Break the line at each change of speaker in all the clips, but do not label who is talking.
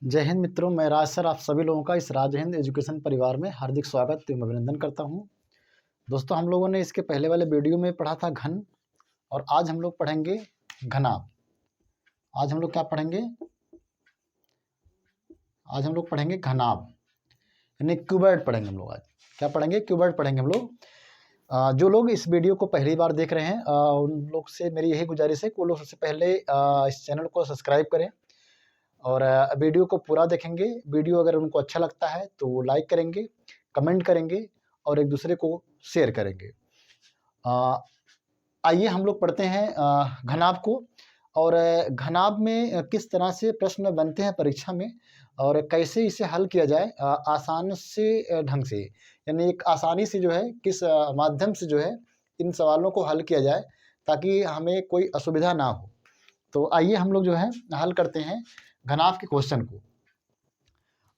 जय हिंद मित्रों, मैं राज सर आप सभी लोगों का इस राज हिंद एजुकेशन परिवार में हार्दिक स्वागत एवं अभिनंदन करता हूं। दोस्तों, हम लोगों ने इसके पहले वाले वीडियो में पढ़ा था घन और आज हम लोग पढ़ेंगे घनाभ। आज हम लोग क्या पढ़ेंगे? आज हम लोग पढ़ेंगे घनाभ यानी क्यूबॉइड पढ़ेंगे हम लोग। आज क्या पढ़ेंगे? क्यूबॉइड पढ़ेंगे हम लोग। जो लोग इस वीडियो को पहली बार देख रहे हैं उन लोग से मेरी यही गुजारिश है कि वो लोग सबसे पहले इस चैनल को सब्सक्राइब करें और वीडियो को पूरा देखेंगे। वीडियो अगर उनको अच्छा लगता है तो वो लाइक करेंगे, कमेंट करेंगे और एक दूसरे को शेयर करेंगे। आइए हम लोग पढ़ते हैं घनाभ को। और घनाभ में किस तरह से प्रश्न बनते हैं परीक्षा में और कैसे इसे हल किया जाए आसान से ढंग से, यानी एक आसानी से जो है किस माध्यम से जो है इन सवालों को हल किया जाए ताकि हमें कोई असुविधा ना हो। तो आइए हम लोग जो है हल करते हैं घनाभ के क्वेश्चन को।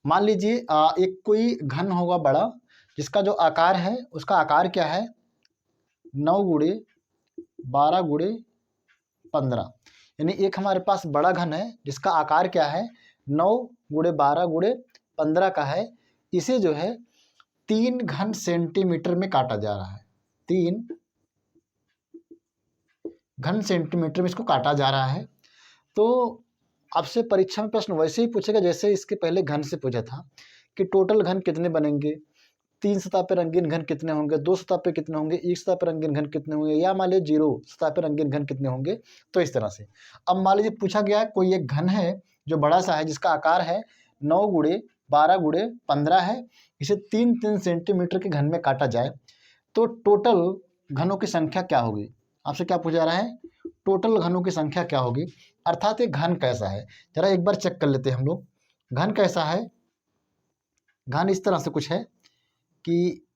मान लीजिए एक कोई घन होगा बड़ा, जिसका जो आकार है उसका आकार क्या है 9 गुणे 12 गुणे 15, यानी एक हमारे पास बड़ा घन है जिसका आकार क्या है 9 गुणे 12 गुणे 15 का है। इसे जो है 3 घन सेंटीमीटर में काटा जा रहा है। 3 घन सेंटीमीटर में इसको काटा जा रहा है। तो आपसे परीक्षा में प्रश्न वैसे ही पूछेगा जैसे इसके पहले घन से पूछा था कि टोटल घन कितने बनेंगे, 3 सतह पे रंगीन घन कितने होंगे, 2 सतह पे कितने होंगे, 1 सतह पे रंगीन घन कितने होंगे, या मान लीजिए 0 सतह पे रंगीन घन कितने होंगे। तो इस तरह से अब मान लीजिए पूछा गया कोई एक घन है जो बड़ा सा है जिसका आकार है 9 गुणे 12 गुणे 15 है। इसे 3-3 सेंटीमीटर के घन में काटा जाए तो टोटल घनों की संख्या क्या होगी। आपसे क्या पूछा रहा है? टोटल घनों की संख्या क्या होगी, अर्थात ये घन कैसा है। जरा एक बार चेक कर लेते हैं हम लोग। घन कैसा है? घन इस तरह से कुछ है कि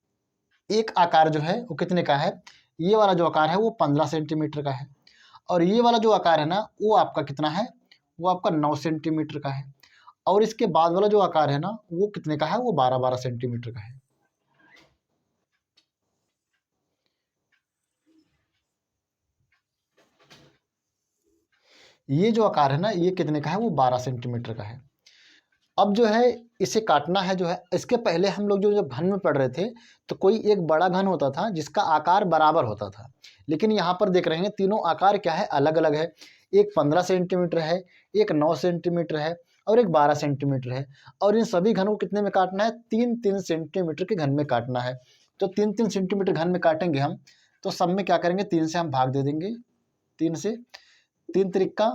एक आकार जो है वो कितने का है, ये वाला जो आकार है वो 15 सेंटीमीटर का है और ये वाला जो आकार है ना वो आपका कितना है, वो आपका 9 सेंटीमीटर का है और इसके बाद वाला जो आकार है ना वो कितने का है, वो 12-12 सेंटीमीटर का है। ये जो आकार है ना ये कितने का है, वो 12 सेंटीमीटर का है। अब जो है इसे काटना है जो है। इसके पहले हम लोग जो जब घन में पढ़ रहे थे तो कोई एक बड़ा घन होता था जिसका आकार बराबर होता था, लेकिन यहाँ पर देख रहे हैं तीनों आकार क्या है, अलग अलग है। एक 15 सेंटीमीटर है, एक 9 सेंटीमीटर है और एक 12 सेंटीमीटर है। और इन सभी घनों को कितने में काटना है? 3-3 सेंटीमीटर के घन में काटना है। तो 3-3 सेंटीमीटर घन में काटेंगे हम तो सब में क्या करेंगे, 3 से हम भाग दे देंगे। 3 से 3 त्रिक्का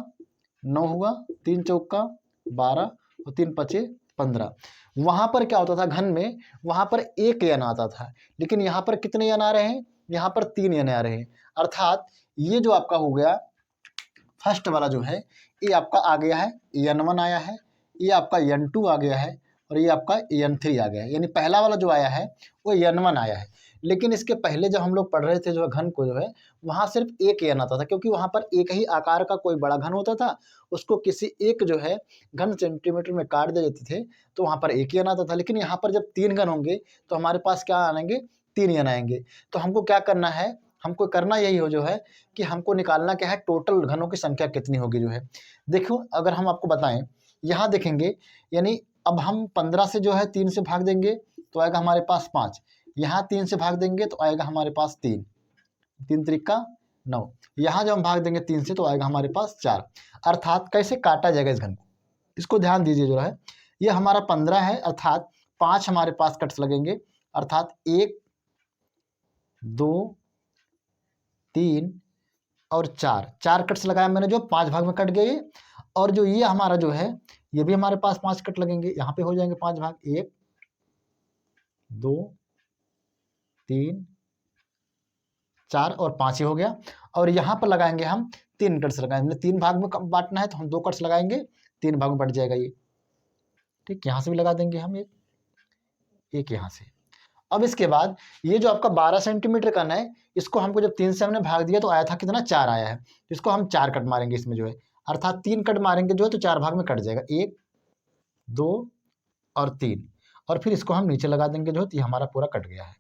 9 हुआ, 3 चौका 12 और 3 पचे 15। वहाँ पर क्या होता था घन में, वहाँ पर एक यन आता था, लेकिन यहाँ पर कितने यन आ रहे हैं? यहाँ पर 3 यन आ रहे हैं। अर्थात ये जो आपका हो गया फर्स्ट वाला जो है ये आपका आ गया है n1 आया है, ये आपका n2 आ गया है और ये आपका n3 आ गया है। यानी पहला वाला जो आया है वो n1 आया है। लेकिन इसके पहले जब हम लोग पढ़ रहे थे जो घन को जो है वहाँ सिर्फ एक n आता था, क्योंकि वहाँ पर एक ही आकार का कोई बड़ा घन होता था, उसको किसी एक जो है घन सेंटीमीटर में काट दे देते थे तो वहाँ पर एक n आता था। लेकिन यहाँ पर जब 3 घन होंगे तो हमारे पास क्या आएंगे? 3 n आएंगे। तो हमको क्या करना है, हमको करना यही हो जो है कि हमको निकालना क्या है, टोटल घनों की संख्या कितनी होगी जो है। देखो अगर हम आपको बताएं, यहाँ देखेंगे यानी अब हम 15 से जो है 3 से भाग देंगे तो आएगा हमारे पास 5, यहाँ 3 से भाग देंगे तो आएगा हमारे पास 3, 3 त्रिक्का 9, यहाँ जब हम भाग देंगे 3 से तो आएगा हमारे पास 4। अर्थात कैसे काटा जाएगा इस घन को, इसको ध्यान दीजिए जो है। ये हमारा 15 है, अर्थात 5 हमारे पास कट्स लगेंगे, अर्थात 1 2 3 और 4 कट्स लगाया मैंने, जो 5 भाग में कट गए। और जो ये हमारा जो है ये भी हमारे पास 5 कट लगेंगे, यहाँ पे हो जाएंगे 5 भाग, 1 2 3 4 और 5 ही हो गया। और यहाँ पर लगाएंगे हम 3 कट्स लगाएंगे, 3 भाग में बांटना है तो हम 2 कट्स लगाएंगे, 3 भाग में बट जाएगा ये। ठीक, यहाँ से भी लगा देंगे हम एक यहाँ से। अब इसके बाद ये जो आपका 12 सेंटीमीटर का है, इसको हमको जब 3 से हमने भाग दिया तो आया था कितना, 4 आया है। इसको हम 4 कट मारेंगे इसमें जो है, अर्थात 3 कट मारेंगे जो है तो 4 भाग में कट जाएगा, 1 2 और 3। और फिर इसको हम नीचे लगा देंगे जो है, तो ये हमारा पूरा कट गया है।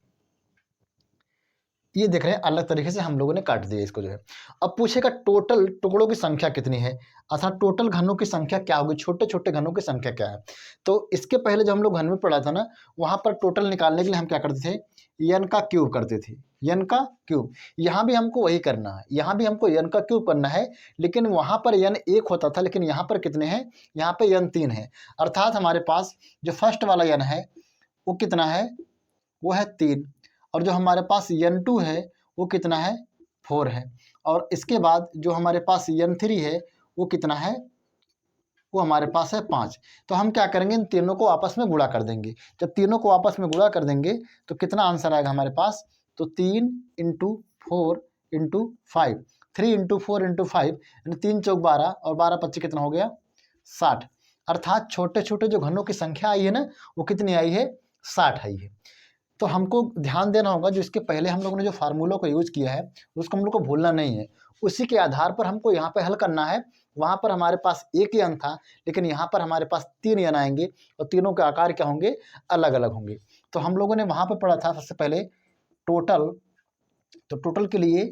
ये देख रहे हैं अलग तरीके से हम लोगों ने काट दिया इसको जो है। अब पूछेगा टोटल टुकड़ों की संख्या कितनी है, अर्थात टोटल घनों की संख्या क्या होगी, छोटे छोटे घनों की संख्या क्या है। तो इसके पहले जब हम लोग घन में पढ़ा था ना, वहाँ पर टोटल निकालने के लिए हम क्या करते थे, n का क्यूब करते थे, n का क्यूब। यहाँ भी हमको वही करना है, यहाँ भी हमको n का क्यूब करना है, लेकिन वहाँ पर n 1 होता था, लेकिन यहाँ पर कितने हैं, यहाँ पे n 3 है। अर्थात हमारे पास जो फर्स्ट वाला n है वो कितना है, वो है 3, और जो हमारे पास n2 है वो कितना है, 4 है, और इसके बाद जो हमारे पास n3 है वो कितना है, वो हमारे पास है 5। तो हम क्या करेंगे, इन तीनों को आपस में गुणा कर देंगे। जब तीनों को आपस में गुणा कर देंगे तो कितना आंसर आएगा हमारे पास, तो 3 × 4 × 5, 3 × 4 × 5 यानी 3 चौक 12 और 12 25 कितना हो गया, 60। अर्थात छोटे छोटे जो घनों की संख्या आई है ना, वो कितनी आई है, 60 आई है। तो हमको ध्यान देना होगा, जो इसके पहले हम लोगों ने जो फार्मूला को यूज किया है उसको हम लोग को भूलना नहीं है। उसी के आधार पर हमको यहाँ पे हल करना है। वहाँ पर हमारे पास एक ही n था, लेकिन यहाँ पर हमारे पास 3 n आएंगे और तीनों के आकार क्या होंगे, अलग अलग होंगे। तो हम लोगों ने वहाँ पर पढ़ा था सबसे पहले टोटल, तो टोटल के लिए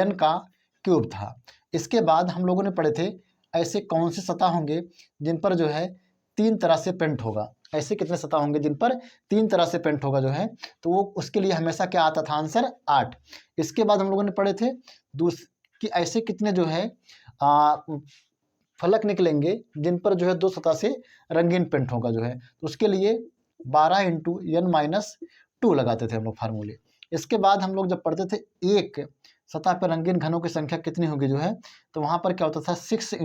n का क्यूब था। इसके बाद हम लोगों ने पढ़े थे ऐसे कौन से सतह होंगे जिन पर जो है 3 तरह से पेंट होगा, ऐसे कितने सतह होंगे जिन पर 3 तरह से पेंट होगा जो है, तो वो उसके लिए हमेशा क्या आता था, आंसर 8। इसके बाद हम लोगों ने पढ़े थे कि ऐसे कितने जो है फलक निकलेंगे जिन पर जो है 2 सतह से रंगीन पेंट होगा जो है, तो उसके लिए 12 × n-2 लगाते थे हम लोग फार्मूले। इसके बाद हम लोग जब पढ़ते थे एक सतह पर रंगीन घनों की संख्या कितनी होगी जो है, तो वहाँ पर क्या होता था 6 ×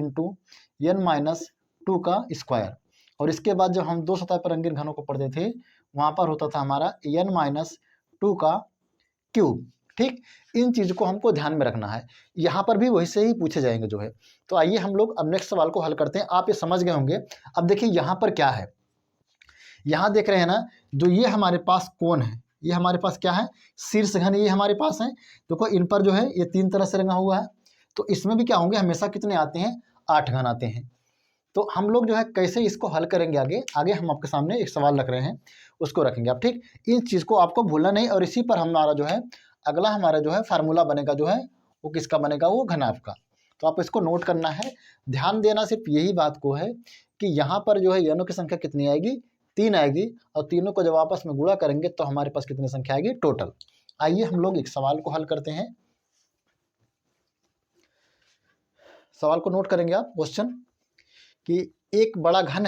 n-2 का स्क्वायर। और इसके बाद जब हम 2 सतह पर रंगीन घनों को पढ़ते थे वहाँ पर होता था हमारा n-2 का क्यूब। ठीक, इन चीज़ों को हमको ध्यान में रखना है, यहाँ पर भी वही से ही पूछे जाएंगे जो है। तो आइए हम लोग अब नेक्स्ट सवाल को हल करते हैं। आप ये समझ गए होंगे। अब देखिए यहाँ पर क्या है, यहाँ देख रहे हैं ना, जो ये हमारे पास कोण है, ये हमारे पास क्या है, शीर्ष घन ये हमारे पास है। देखो इन पर जो है ये 3 तरह से रंगा हुआ है, तो इसमें भी क्या होंगे, हमेशा कितने आते हैं, 8 घन आते हैं। तो हम लोग जो है कैसे इसको हल करेंगे, आगे हम आपके सामने एक सवाल रख रहे हैं, उसको रखेंगे आप। ठीक, इस चीज़ को आपको भूलना नहीं, और इसी पर हमारा जो है अगला हमारा जो है फार्मूला बनेगा जो है, वो किसका बनेगा, वो घनाभ का। तो आप इसको नोट करना है। ध्यान देना सिर्फ यही बात को है कि यहाँ पर जो है यनों की संख्या कितनी आएगी, 3 आएगी, और तीनों को जब आपस में गुणा करेंगे तो हमारे पास कितनी संख्या आएगी टोटल। आइए हम लोग एक सवाल को हल करते हैं। सवाल को नोट करेंगे आप, क्वेश्चन कि एक बड़ा घन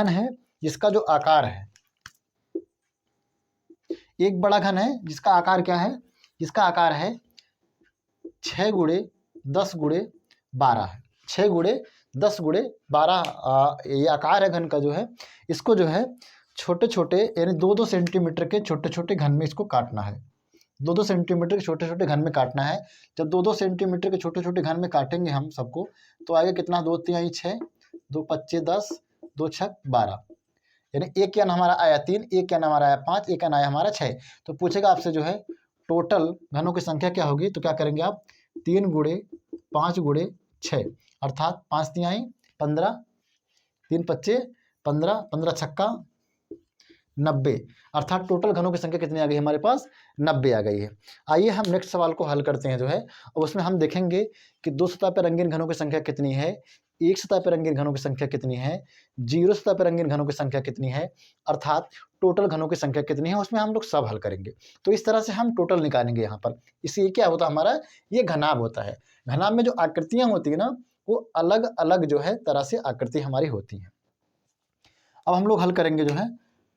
है जिसका जो आकार है, एक बड़ा घन है जिसका आकार क्या है, जिसका आकार है 6 × 10 × 12 है, 6 × 10 × 12 ये आकार है घन का जो है। इसको जो है छोटे छोटे यानी 2-2 सेंटीमीटर के छोटे छोटे घन में इसको काटना है, 2-2 सेंटीमीटर के छोटे छोटे घन में काटना है। जब 2-2 सेंटीमीटर के छोटे छोटे घन में काटेंगे हम सबको, तो आएगा कितना, 2 3 6, 2 5 10, 2 6 12, यानी एक n हमारा आया 3, एक n हमारा आया 5, एक n आया हमारा 6। तो पूछेगा आपसे जो है टोटल घनों की संख्या क्या होगी, तो क्या करेंगे आप, 3 × 5 × 6, अर्थात 5 तिहाई 15, 3 25 15, 15 छक्का 90, अर्थात टोटल घनों की संख्या कितनी आ गई हमारे पास, 90 आ गई है। आइए हम नेक्स्ट सवाल को हल करते हैं जो है, और उसमें हम देखेंगे कि 2 सतह पर रंगीन घनों की संख्या कितनी है, 1 सतह पर रंगीन घनों की संख्या कितनी है, 0 सतह पर रंगीन घनों की संख्या कितनी है, अर्थात टोटल घनों की संख्या कितनी है, उसमें हम लोग सब हल करेंगे। तो इस तरह से हम टोटल निकालेंगे यहाँ पर। इसलिए क्या होता है हमारा, ये घनाभ होता है। घनाभ में जो आकृतियाँ होती है ना, वो अलग अलग जो है तरह से आकृति हमारी होती हैं। अब हम लोग हल करेंगे जो है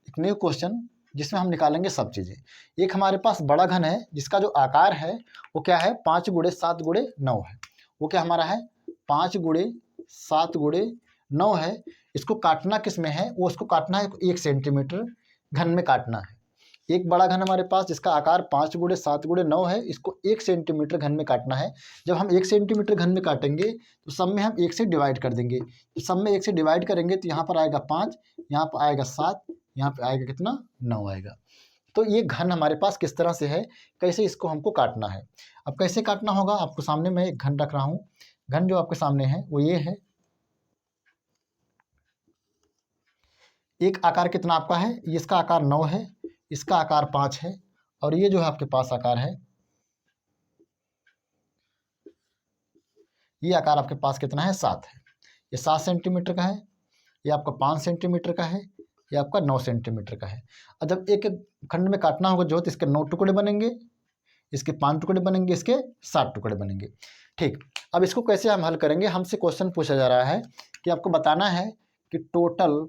एक न्यू क्वेश्चन, जिसमें हम निकालेंगे सब चीज़ें। एक हमारे पास बड़ा घन है जिसका जो आकार है वो क्या है, 5 × 7 × 9 है। वो क्या हमारा है, 5 × 7 × 9 है। इसको काटना किस में है, वो उसको काटना है 1 सेंटीमीटर घन में काटना है। एक बड़ा घन हमारे पास जिसका आकार 5 × 7 × 9 है, इसको 1 सेंटीमीटर घन में काटना है। जब हम 1 सेंटीमीटर घन में काटेंगे तो सब में हम 1 से डिवाइड कर देंगे। तो सब में 1 से डिवाइड करेंगे तो यहाँ पर आएगा 5, यहाँ पर आएगा 7, यहाँ पे आएगा कितना, 9 आएगा। तो ये घन हमारे पास किस तरह से है, कैसे इसको हमको काटना है। अब कैसे काटना होगा, आपको सामने मैं एक घन रख रहा हूँ। घन जो आपके सामने है वो ये है। एक आकार कितना आपका है, इसका आकार 9 है, इसका आकार 5 है, और ये जो है आपके पास आकार है, ये आकार आपके पास कितना है, 7 है। ये 7 सेंटीमीटर का है, ये आपका 5 सेंटीमीटर का है, ये आपका 9 सेंटीमीटर का है। और जब एक एक खंड में काटना होगा जो, तो इसके 9 टुकड़े बनेंगे, इसके 5 टुकड़े बनेंगे, इसके 7 टुकड़े बनेंगे। ठीक, अब इसको कैसे हम हल करेंगे, हमसे क्वेश्चन पूछा जा रहा है कि आपको बताना है कि टोटल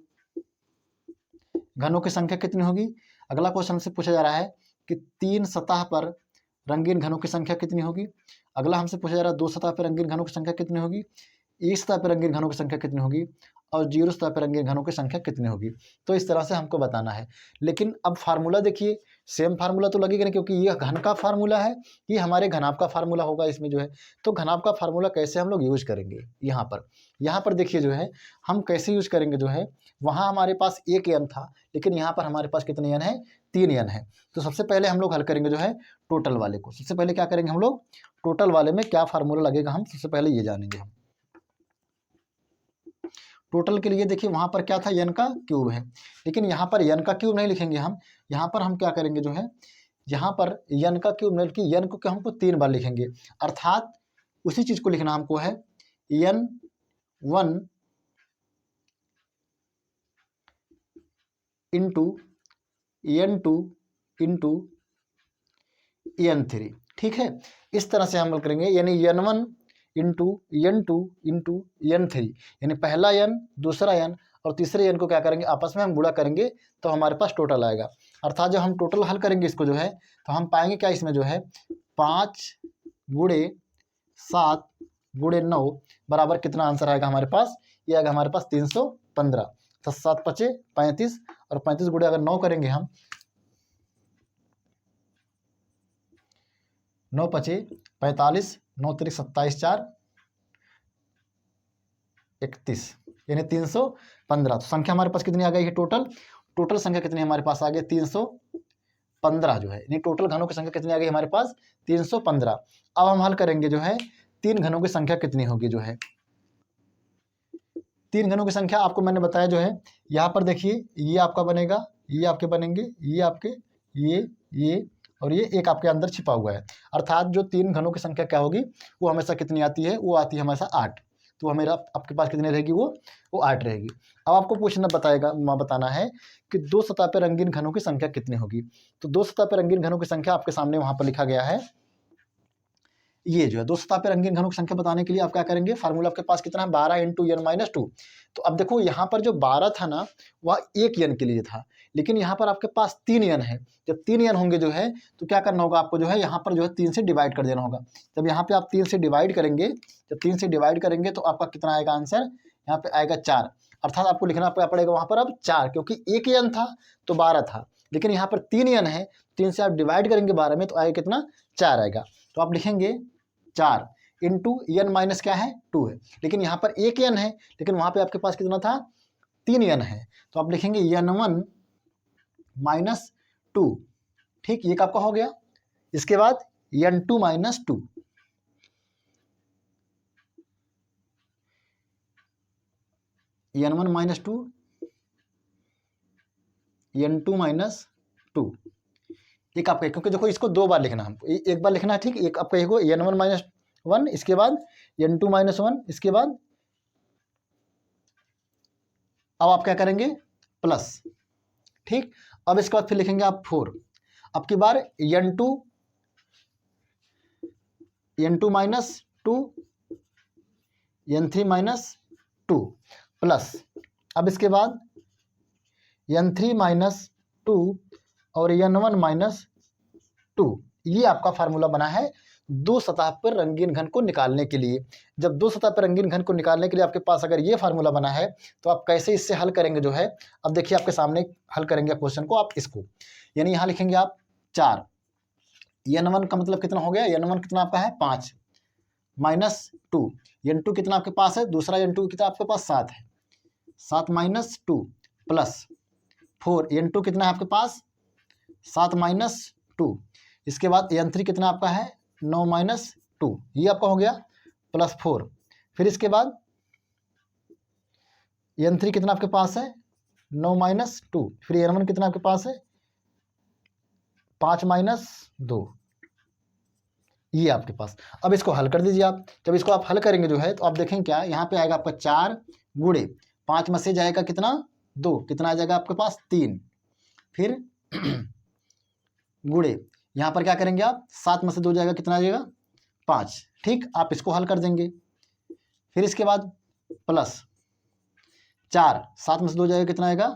घनों की संख्या कितनी होगी। अगला क्वेश्चन हमसे पूछा जा रहा है कि 3 सतह पर रंगीन घनों की संख्या कितनी होगी। अगला हमसे पूछा जा रहा है 2 सतह पर रंगीन घनों की संख्या कितनी होगी, 1 सतह पर रंगीन घनों की संख्या कितनी होगी, और 0 सतह पर रंगीन घनों की संख्या कितनी होगी। तो इस तरह से हमको बताना है। लेकिन अब फार्मूला देखिए, सेम फार्मूला तो लगेगा नहीं, क्योंकि ये घन का फार्मूला है, ये हमारे घनाभ का फार्मूला होगा इसमें जो है। तो घनाभ का फार्मूला कैसे हम लोग यूज करेंगे, यहाँ पर देखिए जो है हम कैसे यूज करेंगे जो है, वहाँ हमारे पास 1 n था, लेकिन यहाँ पर हमारे पास कितने n है, 3 n है। तो सबसे पहले हम लोग हल करेंगे जो है टोटल वाले को। सबसे पहले क्या करेंगे हम लोग, टोटल वाले में क्या फार्मूला लगेगा हम सबसे पहले ये जानेंगे। हम टोटल के लिए देखिए वहाँ पर क्या था, n का क्यूब है, लेकिन यहाँ पर n का क्यूब नहीं लिखेंगे हम। यहाँ पर हम क्या करेंगे जो है, यहाँ पर n का क्यूब नहीं, कि n को हमको 3 बार लिखेंगे, अर्थात उसी चीज़ को लिखना हमको है n1 into n2 into n3। ठीक है, इस तरह से हम करेंगे, यानी n1 into n2 into n3, यानी पहला n, दूसरा n और तीसरे n को क्या करेंगे, आपस में हम गुणा करेंगे, तो हमारे पास टोटल आएगा। अर्थात जब हम टोटल हल करेंगे इसको जो है, तो हम पाएंगे क्या इसमें जो है 5 गुणे 7 गुणे 9 बराबर कितना आंसर आएगा हमारे पास, ये आएगा हमारे पास 315। तो 7 पचे 35, और 35 गुणे अगर 9 करेंगे हम, 9 पचे 45, 9 तिरिक 27, 4 31, यानी 315। तो संख्या हमारे पास कितनी आ गई है, टोटल संख्या कितनी हमारे पास आ गई, 315 जो है, यानी टोटल घनों की संख्या कितनी आ गई हमारे पास, 315। अब हम हल करेंगे जो है 3 घनों की संख्या कितनी होगी जो है। 3 घनों की संख्या आपको मैंने बताया जो है, यहाँ पर देखिए ये आपका बनेगा, ये आपके बनेंगे, ये आपके, ये और ये एक आपके अंदर छिपा हुआ है। अर्थात जो 3 घनों की संख्या क्या होगी, वो हमेशा कितनी आती है, वो आती है हमेशा 8। तो हमेरा आपके पास कितनी रहेगी, वो 8 रहेगी। अब आपको बताना है कि 2 सतह पर रंगीन घनों की संख्या कितनी होगी। तो 2 सतह पर रंगीन घनों की संख्या आपके सामने वहाँ पर लिखा गया है, ये जो है 2 सतह पर रंगीन घनों की संख्या बताने के लिए आप क्या करेंगे, फार्मूला आपके पास कितना है, 12 इंटू n-2। तो अब देखो यहाँ पर जो 12 था ना, वह 1 n के लिए था, लेकिन यहाँ पर आपके पास 3 n है। जब 3 n होंगे जो है, तो क्या करना होगा आपको जो है, यहाँ पर जो है 3 से डिवाइड कर देना होगा। जब यहाँ पे आप 3 से डिवाइड करेंगे, जब 3 से डिवाइड करेंगे तो आपका कितना आएगा आंसर, यहाँ पे आएगा 4। अर्थात आपको लिखना पड़ेगा वहाँ पर अब 4, क्योंकि 1 n था तो 12 था, लेकिन यहाँ पर 3 n है, 3 से आप डिवाइड करेंगे 12 में, तो आएगा कितना, 4 आएगा। तो आप लिखेंगे 4 इंटू n माइनस क्या है, 2 है, लेकिन यहाँ पर 1 n है, लेकिन वहाँ पे आपके पास कितना था, 3 n है। तो आप लिखेंगे n1 माइनस 2। ठीक, ये आपका हो गया। इसके बाद n2 minus 2, n1 minus 2, n2 minus 2, एक आपका, क्योंकि देखो इसको 2 बार लिखना है हमको, एक बार लिखना है। ठीक, एक आपका एक n1 माइनस 1, इसके बाद n2 माइनस 1, इसके बाद अब आप क्या करेंगे, प्लस। ठीक, अब इसके बाद फिर लिखेंगे आप 4। अब की बार n2 minus 2, n3 minus 2 plus, अब इसके बाद n3 माइनस 2 और n1 माइनस 2। ये आपका फार्मूला बना है 2 सतह पर रंगीन घन को निकालने के लिए। जब 2 सतह पर रंगीन घन को निकालने के लिए आपके पास अगर ये फार्मूला बना है, तो आप कैसे इससे हल करेंगे जो है, अब देखिए आपके सामने हल करेंगे क्वेश्चन को आप इसको, यानी यहाँ लिखेंगे आप 4, n1 का मतलब कितना हो गया, n1 कितना आपका है 5 माइनस 2, n2 कितना आपके पास है, दूसरा n2 कितना आपके पास 7 है, 7 माइनस 2 प्लस 4, n2 कितना है आपके पास 7 माइनस 2, इसके बाद n3 कितना आपका है 9 माइनस 2, ये आपका हो गया प्लस 4। फिर इसके बाद n3 कितना आपके पास है 9 माइनस 2, फिर n1 कितना आपके पास है 5 माइनस 2, ये आपके पास। अब इसको हल कर दीजिए आप। जब इसको आप हल करेंगे जो है तो आप देखेंगे क्या यहाँ पे आएगा आपका 4 गुणे 5 में से जाएगा कितना 2, कितना आ जाएगा आपके पास 3, फिर गुणे यहाँ पर क्या करेंगे आप 7 में से 2 जाएगा कितना आ जाएगा 5। ठीक, आप इसको हल कर देंगे। फिर इसके बाद प्लस 4, 7 में से 2 जाएगा कितना आएगा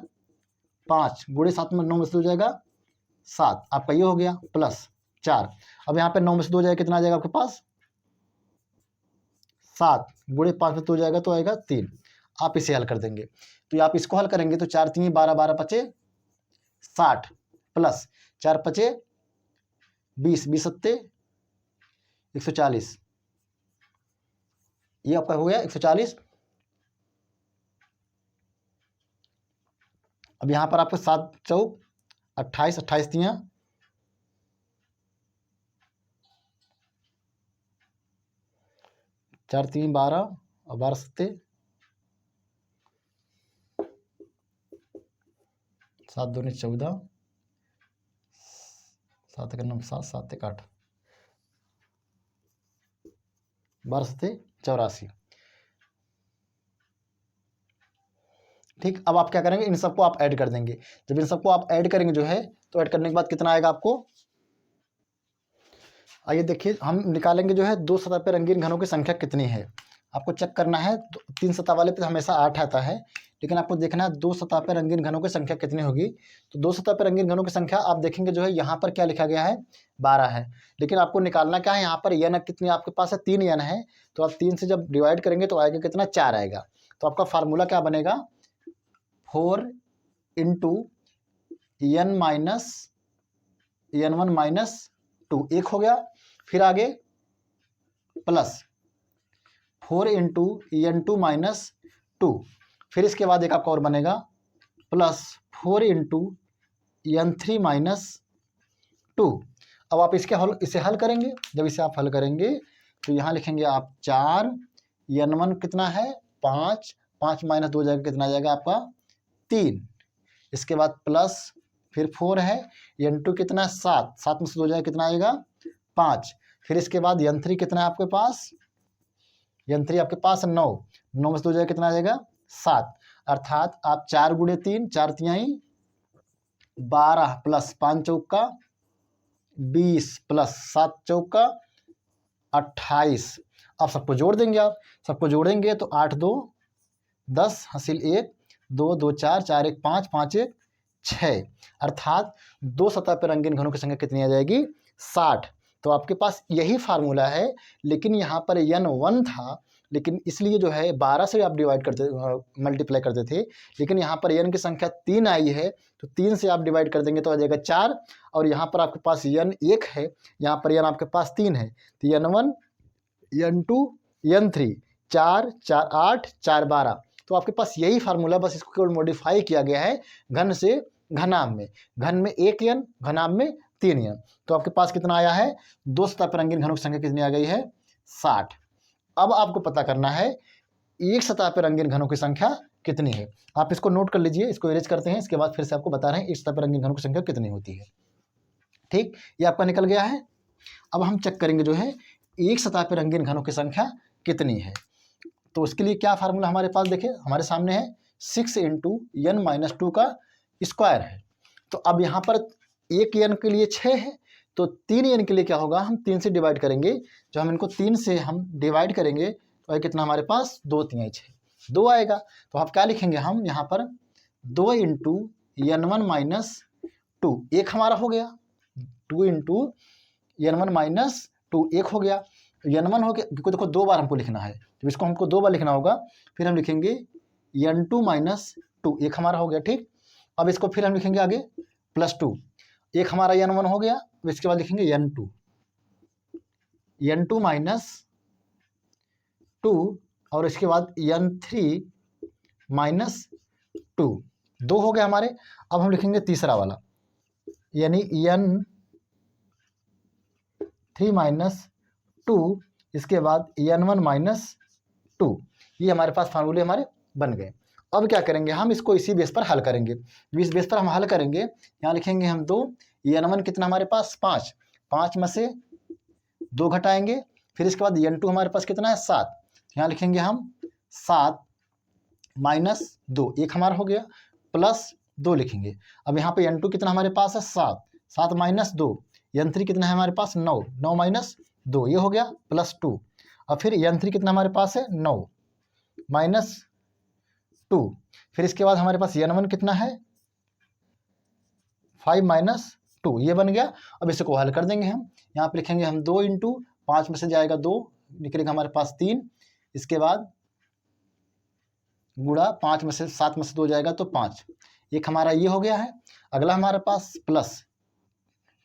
5, गुणे 7 में 9 में से 2 जाएगा 7, आपका ये हो गया प्लस 4। अब यहाँ पे 9 में से 2 जाएगा कितना आ जाएगा आपके पास 7, गुणे 5 में 2 जाएगा तो आएगा 3। आप इसे हल कर देंगे तो आप इसको हल करेंगे तो 4 3 12, 12 पचे 60, प्लस 4 पचे 20, 20 सत्ते 140, ये आपका हो गया 140। अब यहाँ पर आपको 7 चौक 28, 28 दिया 4 3 12 और 12 सत्ते 7 2 14, 7 1 9 7, 7 1 8, 12 सत्ते 84। ठीक, अब आप क्या करेंगे इन सबको आप ऐड कर देंगे। जब इन सबको आप ऐड करेंगे जो है तो ऐड करने के बाद कितना आएगा आपको, आइए देखिए हम निकालेंगे जो है 2 सतह पे रंगीन घनों की संख्या कितनी है। आपको चेक करना है, 3 सतह वाले पे हमेशा 8 आता है, लेकिन आपको देखना है 2 सतह पे रंगीन घनों की संख्या कितनी होगी। तो 2 सतह पे रंगीन घनों की संख्या आप देखेंगे जो है यहाँ पर क्या लिखा गया है 12 है, लेकिन आपको निकालना क्या है यहाँ पर n कितनी आपके पास है 3 n है। तो आप 3 से जब डिवाइड करेंगे तो आएगा कितना 4 आएगा। तो आपका फार्मूला क्या बनेगा 4 into n minus n1 minus 2, एक हो गया। फिर आगे प्लस 4 इंटू n2 माइनस 2, फिर इसके बाद एक आपका और बनेगा प्लस 4 इंटू n3 माइनस 2। अब आप इसे हल करेंगे। जब इसे आप हल करेंगे तो यहाँ लिखेंगे आप 4, n1 कितना है 5, 5 माइनस 2 जाएगा कितना जाएगा आपका 3, इसके बाद प्लस फिर 4 है, n2 कितना है 7, 7 में से 2 जाएगा कितना आएगा 5, फिर इसके बाद n3 कितना है आपके पास, n3 आपके पास 9, 9 में से 2 जाएगा कितना आ जाएगा 7, अर्थात आप 4 गुणे 3, 4 तिहाई 12 प्लस 5 चौका 20 प्लस 7 चौका 28। अब सबको जोड़ देंगे, आप सबको जोड़ेंगे तो 8 2 10 हासिल 1 2 2 4 4 1 5 5 1 6, अर्थात 2 सतह पर रंगीन घनों की संख्या कितनी आ जाएगी 60। तो आपके पास यही फार्मूला है, लेकिन यहाँ पर n1 था, लेकिन इसलिए जो है 12 से आप डिवाइड करते मल्टीप्लाई करते थे, लेकिन यहाँ पर n की संख्या 3 आई है तो 3 से आप डिवाइड कर देंगे तो आ जाएगा 4, और यहाँ पर आपके पास n 1 है, यहाँ पर n आपके पास 3 है, तो n1 n2 n3 4 4 8 4 12। तो आपके पास यही फार्मूला, बस इसको केवल मॉडिफाई किया गया है घन से घनाम में, घन में 1 n, घनाम में 3 n। तो आपके पास कितना आया है 2 सतह पर रंगीन घनों की संख्या कितनी आ गई है 60। अब आपको पता करना है एक सतह पर रंगीन घनों की संख्या कितनी है। आप इसको नोट कर लीजिए, इसको इरेज करते हैं, इसके बाद फिर से आपको बता रहे हैं एक सतह पर रंगीन घनों की संख्या कितनी होती है। ठीक, ये आपका निकल गया है। अब हम चेक करेंगे जो है एक सतह पर रंगीन घनों की संख्या कितनी है। तो उसके लिए क्या फार्मूला हमारे पास देखिए हमारे सामने है 6 इंटू n माइनस 2 का स्क्वायर है। तो अब यहाँ पर 1 n के लिए 6 है, तो 3 n के लिए क्या होगा, हम 3 से डिवाइड करेंगे। जब हम इनको 3 से हम डिवाइड करेंगे तो कितना हमारे पास 2 3 6 2 आएगा। तो आप क्या लिखेंगे हम यहाँ पर 2 इंटू n1 माइनस 2, एक हमारा हो गया, 2 इंटू n1 माइनस 2 एक हो गया, n1 हो गया, क्योंकि देखो 2 बार हमको लिखना है, तो इसको हमको 2 बार लिखना होगा। फिर हम लिखेंगे n2 माइनस 2, एक हमारा हो गया। ठीक, अब इसको फिर हम लिखेंगे आगे प्लस 2, एक हमारा n1 हो गया। अब इसके बाद लिखेंगे n2 माइनस 2, और इसके बाद n3 माइनस 2, 2 हो गया हमारे। अब हम लिखेंगे तीसरा वाला, यानी n3 माइनस 2, इसके बाद n1 माइनस 2। ये हमारे पास फार्मूले हमारे बन गए। अब क्या करेंगे हम इसको इसी बेस पर हल करेंगे। इस बेस पर हम हल करेंगे, यहाँ लिखेंगे हम 2 n1 कितना हमारे पास 5, 5 में से 2 घटाएंगे, फिर इसके बाद n2 हमारे पास कितना है 7, यहाँ लिखेंगे हम 7 माइनस 2, एक हमारा हो गया, प्लस 2 लिखेंगे। अब यहाँ पे n2 कितना हमारे पास है 7, 7 माइनस 2, n3 कितना है हमारे पास 9, 9 माइनस 2, ये हो गया प्लस 2। अब फिर n3 कितना हमारे पास है 9 माइनस 2, फिर इसके बाद हमारे पास n1 कितना है 5 माइनस 2, ये बन गया। अब इसको हल कर देंगे हम, यहाँ पे लिखेंगे हम 2 इंटू 5 में से जाएगा 2, निकलेगा हमारे पास 3, इसके बाद गुणा 5 में से 7 में से 2 जाएगा तो 5, एक हमारा ये हो गया है। अगला हमारे पास प्लस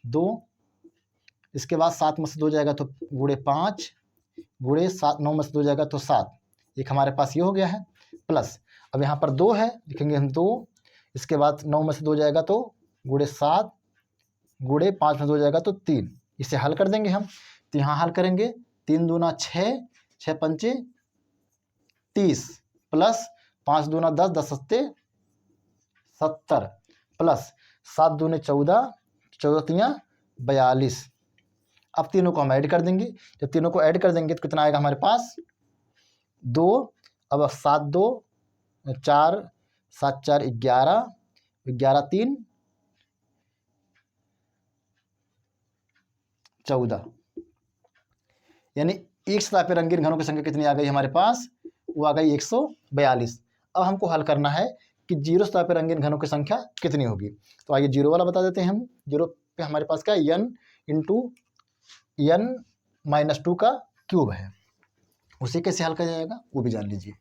2, इसके बाद 7 में से 2 जाएगा तो गुणे 5, गुणे 7, 9 में से 2 जाएगा तो 7, एक हमारे पास ये हो गया है प्लस। अब यहाँ पर 2 है, लिखेंगे हम 2, इसके बाद 9 में से 2 जाएगा तो गुणे 7, गुणे 5 में 2 जाएगा तो 3, इसे हल कर देंगे हम। तो यहाँ हल करेंगे 3 दूना 6, 6 पंचे 30, प्लस 5 दूना 10, 10 सत्ते 70, प्लस 7 दूने 14, 14 तियाँ 42। अब तीनों को हम ऐड कर देंगे, जब तीनों को ऐड कर देंगे तो कितना आएगा हमारे पास 2। अब 7 2 4, 7 4 11, 11 3 14, यानी एक सतह पे रंगीन घनों की संख्या कितनी आ गई हमारे पास, वो आ गई 142। अब हमको हल करना है कि जीरो सतह पे रंगीन घनों की संख्या कितनी होगी। तो आइए जीरो वाला बता देते हैं हम। जीरो पे हमारे पास क्या है n इंटू n माइनस 2 का क्यूब है, उसे कैसे हल किया जाएगा वो भी जान लीजिए।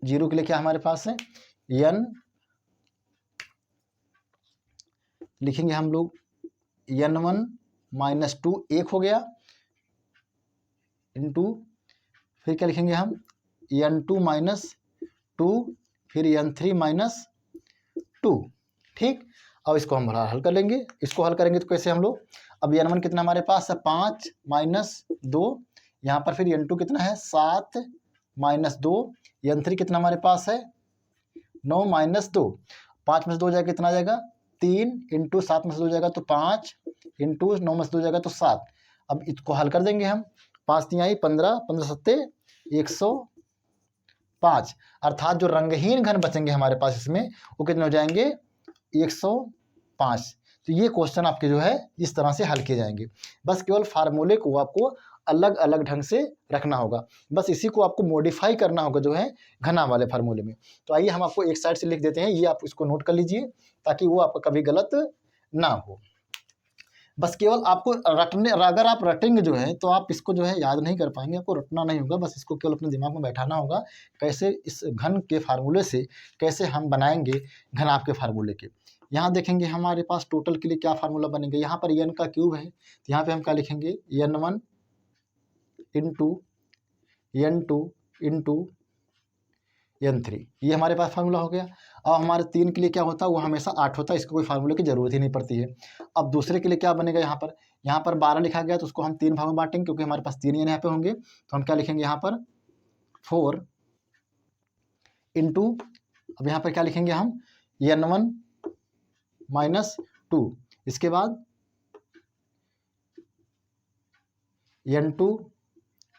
जीरो के लिए क्या हमारे पास है n, लिखेंगे हम लोग n1 माइनस 2, एक हो गया, इंटू फिर क्या लिखेंगे हम n2 माइनस 2, फिर n3 माइनस 2। ठीक, अब इसको हम हल कर लेंगे। इसको हल करेंगे तो कैसे हम लोग, अब n1 कितना हमारे पास है 5 माइनस 2, यहाँ पर फिर n2 कितना है 7 माइनस 2, n3 कितना हमारे पास है 9 माइनस 2, 5 में से 2 जाएगा कितना आ जाएगा 3, इंटू 7 में से 2 जाएगा तो 5, इंटू 9 में से 2 जाएगा तो 7। अब इसको हल कर देंगे हम, 5 तिहाई 15, 15 सत्ते 105, अर्थात जो रंगहीन घन बचेंगे हमारे पास इसमें वो कितने हो जाएंगे 105। तो ये क्वेश्चन आपके जो है इस तरह से हल किए जाएंगे। बस केवल फार्मूले को आपको अलग अलग ढंग से रखना होगा, बस इसी को आपको मॉडिफाई करना होगा जो है घना वाले फार्मूले में। तो आइए हम आपको एक साइड से लिख देते हैं, ये आप इसको नोट कर लीजिए ताकि वो आपका कभी गलत ना हो। बस केवल आपको रटने, अगर आप रटेंगे जो है तो आप इसको जो है याद नहीं कर पाएंगे, आपको रटना नहीं होगा, बस इसको केवल अपने दिमाग में बैठाना होगा कैसे इस घन के फार्मूले से कैसे हम बनाएंगे घनाभ के फार्मूले के। यहाँ देखेंगे हमारे पास टोटल के लिए क्या फार्मूला बनेगा, यहाँ पर n का क्यूब है तो यहाँ पे हम क्या लिखेंगे n1 into n2 into n3, ये हमारे पास फार्मूला हो गया। अब हमारे 3 के लिए क्या होता है वो हमेशा 8 होता है, इसको कोई फार्मूले की जरूरत ही नहीं पड़ती है। अब दूसरे के लिए क्या बनेगा, यहाँ पर 12 लिखा गया तो उसको हम 3 भाग में बांटेंगे क्योंकि हमारे पास 3 यहाँ पे होंगे, तो हम क्या लिखेंगे यहाँ पर 4 इंटू, अब यहाँ पर क्या लिखेंगे हम n1 माइनस 2, इसके बाद n2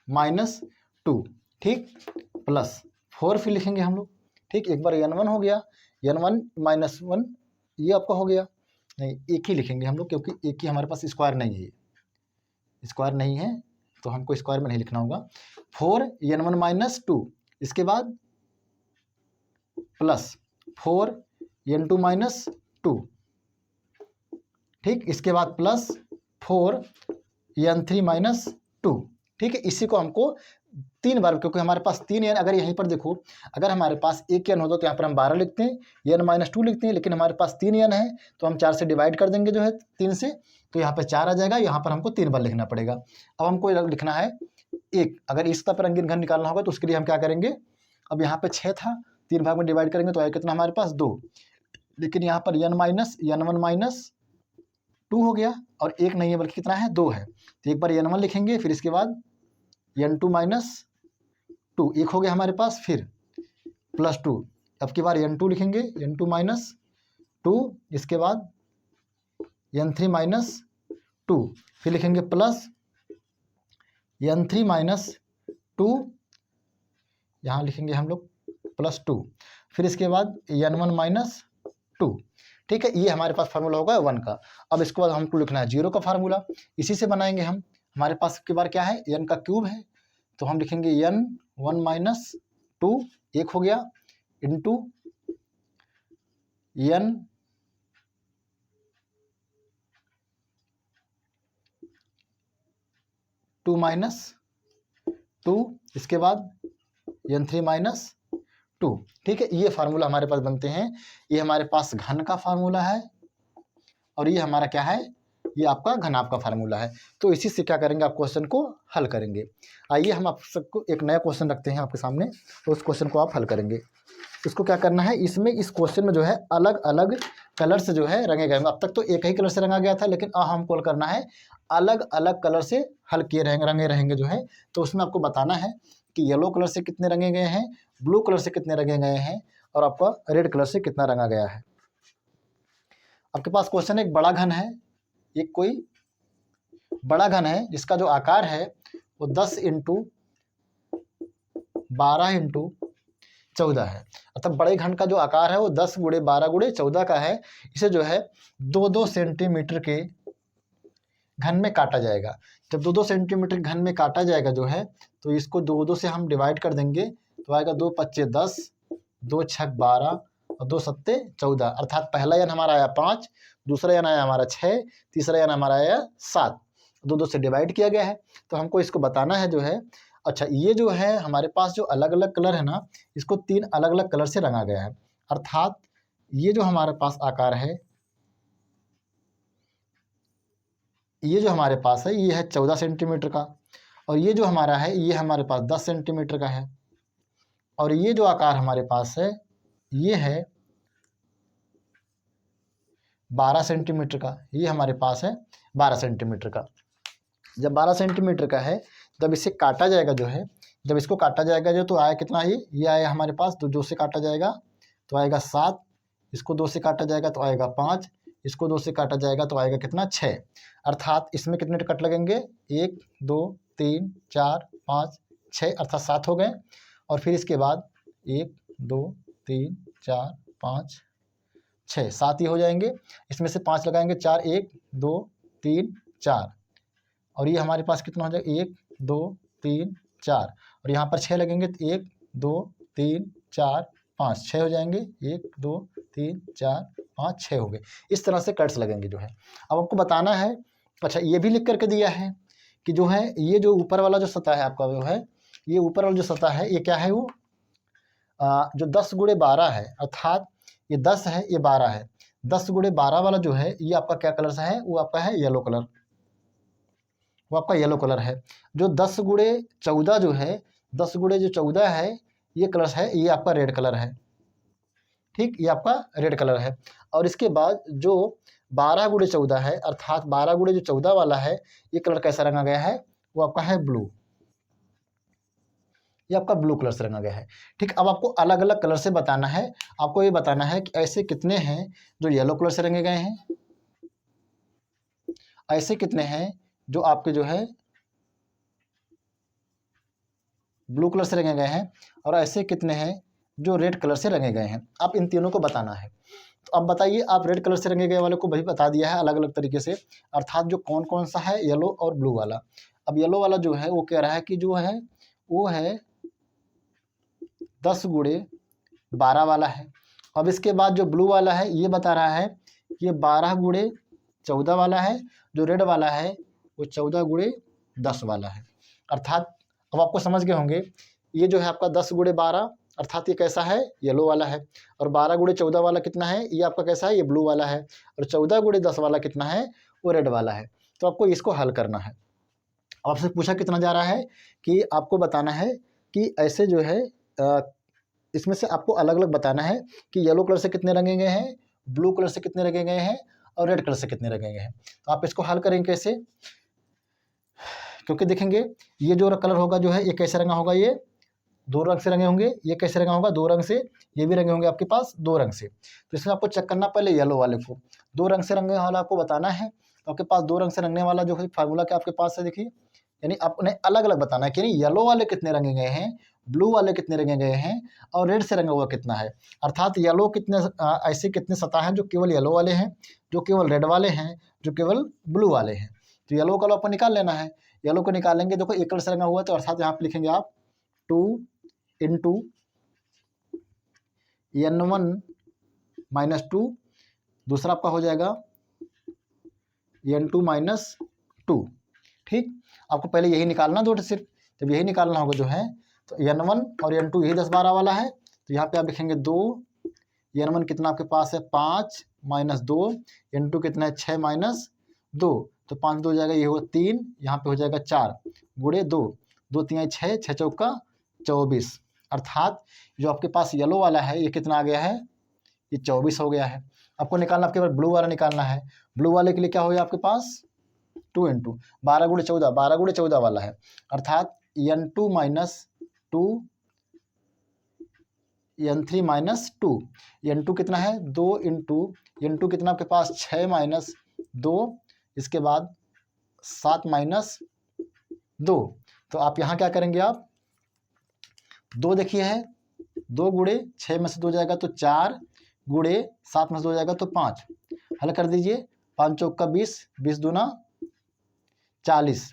माइनस 2, ठीक, प्लस 4 फिर लिखेंगे हम लोग। ठीक, एक बार n1 हो गया, n1 माइनस 1 ये आपका हो गया, नहीं एक ही लिखेंगे हम लोग क्योंकि एक ही हमारे पास स्क्वायर नहीं है, स्क्वायर नहीं है तो हमको स्क्वायर में नहीं लिखना होगा। 4 n1 माइनस 2, इसके बाद प्लस 4 n2 माइनस 2, ठीक, इसके बाद प्लस 4 n3 माइनस 2। ठीक है, इसी को हमको 3 बार, क्योंकि हमारे पास 3 n, अगर यहीं पर देखो अगर हमारे पास 1 n होता तो यहाँ पर हम 12 लिखते हैं, n माइनस 2 लिखते हैं, लेकिन हमारे पास 3 n है तो हम 4 से डिवाइड कर देंगे जो है 3 से, तो यहाँ पर 4 आ जाएगा, यहाँ पर हमको 3 बार लिखना पड़ेगा। अब हमको लिखना है 1, अगर इस पर रंगीन घन निकालना होगा तो उसके लिए हम क्या करेंगे, अब यहाँ पर 6 था, 3 भाग में डिवाइड करेंगे तो आएगा कितना हमारे पास 2, लेकिन यहाँ पर n1 माइनस 2 हो गया और 1 नहीं है बल्कि कितना है 2 है, तो एक बार n1 लिखेंगे, फिर इसके बाद n2 माइनस 2, 1 हो गया हमारे पास, फिर प्लस 2, अब की बार n2 लिखेंगे, n2 माइनस 2, इसके बाद n3 माइनस 2, फिर लिखेंगे प्लस n3 माइनस 2, यहाँ लिखेंगे हम लोग प्लस 2, फिर इसके बाद n1 माइनस 2। ठीक है, ये हमारे पास फार्मूला होगा 1 का। अब इसके बाद हमको लिखना है 0 का फार्मूला, इसी से बनाएंगे हम। हमारे पास की बार क्या है, n का क्यूब है, तो हम लिखेंगे n1 माइनस 2, एक हो गया, इंटू n2 माइनस 2, इसके बाद n3 माइनस 2। ठीक है, ये फार्मूला हमारे पास बनते हैं। ये हमारे पास घन का फार्मूला है और ये हमारा क्या है, ये आपका घनाभ का फार्मूला है। तो इसी से क्या करेंगे, आप क्वेश्चन को हल करेंगे। आइए हम आप सबको एक नया क्वेश्चन रखते हैं आपके सामने, तो उस क्वेश्चन को आप हल करेंगे। इसको क्या करना है, इसमें इस क्वेश्चन में जो है अलग अलग कलर से जो है रंगे गए। अब तक तो एक ही कलर से रंगा गया था, लेकिन अब हमको करना है अलग अलग कलर से हल किए रहेंगे, रंगे रहेंगे जो है। तो उसमें आपको बताना है कि येलो कलर से कितने रंगे गए हैं, ब्लू कलर से कितने रंगे गए हैं, और आपका रेड कलर से कितना रंगा गया है। आपके पास क्वेश्चन एक बड़ा घन है, एक कोई बड़ा घन है जिसका जो आकार है वो 10 इंटू 12 इंटू 14 है। अर्थात बड़े घन का जो आकार है वो 10 गुणे 12 गुणे 14 का है। इसे जो है 2-2 सेंटीमीटर के घन में काटा जाएगा। जब 2-2 सेंटीमीटर घन में काटा जाएगा जो है, तो इसको 2-2 से हम डिवाइड कर देंगे, तो आएगा 2 पच्चे 10, 2 छक 12 और 2 सत्ते 14। अर्थात पहला यान हमारा आया 5, दूसरा यान आया हमारा 6, तीसरा यान हमारा आया 7। 2-2 से डिवाइड किया गया है। तो हमको इसको बताना है जो है, अच्छा ये जो है हमारे पास जो अलग अलग कलर है ना, इसको 3 अलग अलग कलर से रंगा गया है। अर्थात ये जो हमारे पास आकार है, ये जो हमारे पास है ये है 14 सेंटीमीटर का, और ये जो हमारा है ये हमारे पास 10 सेंटीमीटर का है, और ये जो आकार हमारे पास है ये है 12 सेंटीमीटर का। ये हमारे पास है 12 सेंटीमीटर का। जब 12 सेंटीमीटर का है, जब इसे काटा जाएगा जो है, जब इसको काटा जाएगा जो, तो आया कितना, ये आया हमारे पास, तो 2 से काटा जाएगा तो आएगा 7, इसको 2 से काटा जाएगा तो आएगा 5, इसको 2 से काटा जाएगा तो आएगा कितना, 6। अर्थात इसमें कितने कट लगेंगे, 1 2 3 4 5 6, अर्थात 7 हो गए। और फिर इसके बाद 1 2 3 4 5 6, 7 ही हो जाएंगे। इसमें से 5 लगाएंगे, 4 1 2 3 4, और ये हमारे पास कितना हो जाएगा, 1 2 3 4, और यहाँ पर 6 लगेंगे, 1 2 3 4 5, 6 हो जाएंगे, 1 2 3 4 5 6 हो गए। इस तरह से कट्स लगेंगे जो है। अब आपको बताना है, अच्छा ये भी लिख करके दिया है कि जो है ये जो ऊपर वाला जो सतह है आपका जो है, ये ऊपर वाला जो सतह है ये क्या है, वो जो 10 गुणे 12 है, अर्थात ये 10 है ये 12 है, 10 गुणे 12 वाला जो है ये आपका क्या कलर से है, वो आपका है येलो कलर, वो आपका येलो कलर है। जो 10 गुणे 14 जो है, 10 गुणे जो 14 है ये कलर है, ये आपका रेड कलर है। ठीक, ये आपका रेड कलर है। और इसके बाद जो 12 गुणे 14 है, अर्थात 12 गुणे जो 14 वाला है, ये कलर कैसा रंगा गया है, वो आपका है ब्लू, ये आपका ब्लू कलर से रंगा गया है। ठीक, अब आपको अलग अलग कलर से बताना है। आपको ये बताना है कि ऐसे कितने हैं जो येलो कलर से रंगे गए हैं, ऐसे कितने हैं जो आपके जो है ब्लू कलर से रंगे गए हैं, और ऐसे कितने हैं जो रेड कलर से रंगे गए हैं। आप इन तीनों को बताना है। तो अब बताइए, आप रेड कलर से रंगे गए वाले को भाई बता दिया है अलग अलग तरीके से, अर्थात जो कौन कौन सा है, येलो और ब्लू वाला। अब येलो वाला जो है वो कह रहा है कि जो है वो है 10 गुणे 12 वाला है। अब इसके बाद जो ब्लू वाला है ये बता रहा है कि ये 12 गुणे 14 वाला है, जो रेड वाला है वो 14 गुणे 10 वाला है। अर्थात अब आपको समझ गए होंगे, ये जो है आपका 10 गुणे 12, अर्थात ये कैसा है, येलो वाला है, और 12 गुणे 14 वाला कितना है, ये आपका कैसा है, ये ब्लू वाला है, और 14 गुणे 10 वाला कितना है, वो रेड वाला है। तो आपको इसको हल करना है। आपसे पूछा कितना जा रहा है कि आपको बताना है कि ऐसे जो है इसमें से आपको अलग अलग बताना है कि येलो कलर से कितने रंगे गए हैं, ब्लू कलर से कितने रंगे गए हैं, और रेड कलर से कितने रंगे गए हैं। तो आप इसको हल करेंगे कैसे, क्योंकि देखेंगे ये जो कलर होगा जो है ये कैसे रंगा होगा, ये दो रंग से रंगे होंगे, ये कैसे रंगा होगा, दो रंग से, ये भी रंगे होंगे आपके पास दो रंग से। तो इसमें आपको चेक करना पहले येलो वाले को, दो रंग से रंगने वाला आपको बताना है। तो आपके पास दो रंग से रंगने वाला जो है फार्मूला क्या आपके पास है, देखिए, यानी आपने अलग अलग बताना है कि नहीं येलो वाले कितने रंगे गए हैं, ब्लू वाले कितने रंगे गए हैं, और रेड से रंगा हुआ कितना है। अर्थात येलो कितने, ऐसे कितने सतह हैं जो केवल येलो वाले हैं, जो केवल रेड वाले हैं, जो केवल ब्लू वाले हैं। तो येलो कलर आपको निकाल लेना है। येलो को निकालेंगे, देखो एक कलर से रंगा हुआ, तो अर्थात यहाँ पे लिखेंगे आप 2 इंटू N1 माइनस 2, दूसरा आपका हो जाएगा N2 माइनस 2। ठीक, आपको पहले यही निकालना दो, सिर्फ जब यही निकालना होगा जो है, तो N1 और N2 यही 10-12 वाला है। तो यहाँ पे आप लिखेंगे 2, N1 कितना आपके पास है 5 माइनस 2, N2 कितना है 6 माइनस 2, तो 5 2 हो जाएगा, ये होगा 3, यहाँ पे हो जाएगा 4 गुणे 2, 2 3 6, 6 चौका 24। अर्थात जो आपके पास येलो वाला है ये कितना आ गया है, ये 24 हो गया है। आपको निकालना, आपके पास ब्लू वाला निकालना है। ब्लू वाले के लिए क्या हो गया आपके पास 2 इंटू 12 गुणे 14, 12 गुणे 14 वाला है, अर्थात N2 minus 2, N3 minus 2, N2 कितना है 2 इंटू, N2 कितना आपके पास 6 माइनस 2, इसके बाद 7 माइनस 2। तो आप यहाँ क्या करेंगे, आप 2 देखिए है, 2 गुणे 6 में से 2 जाएगा तो 4, गुणे 7 में से 2 जाएगा तो 5, हल कर दीजिए, 5 चौका 20, 20 दूना 40,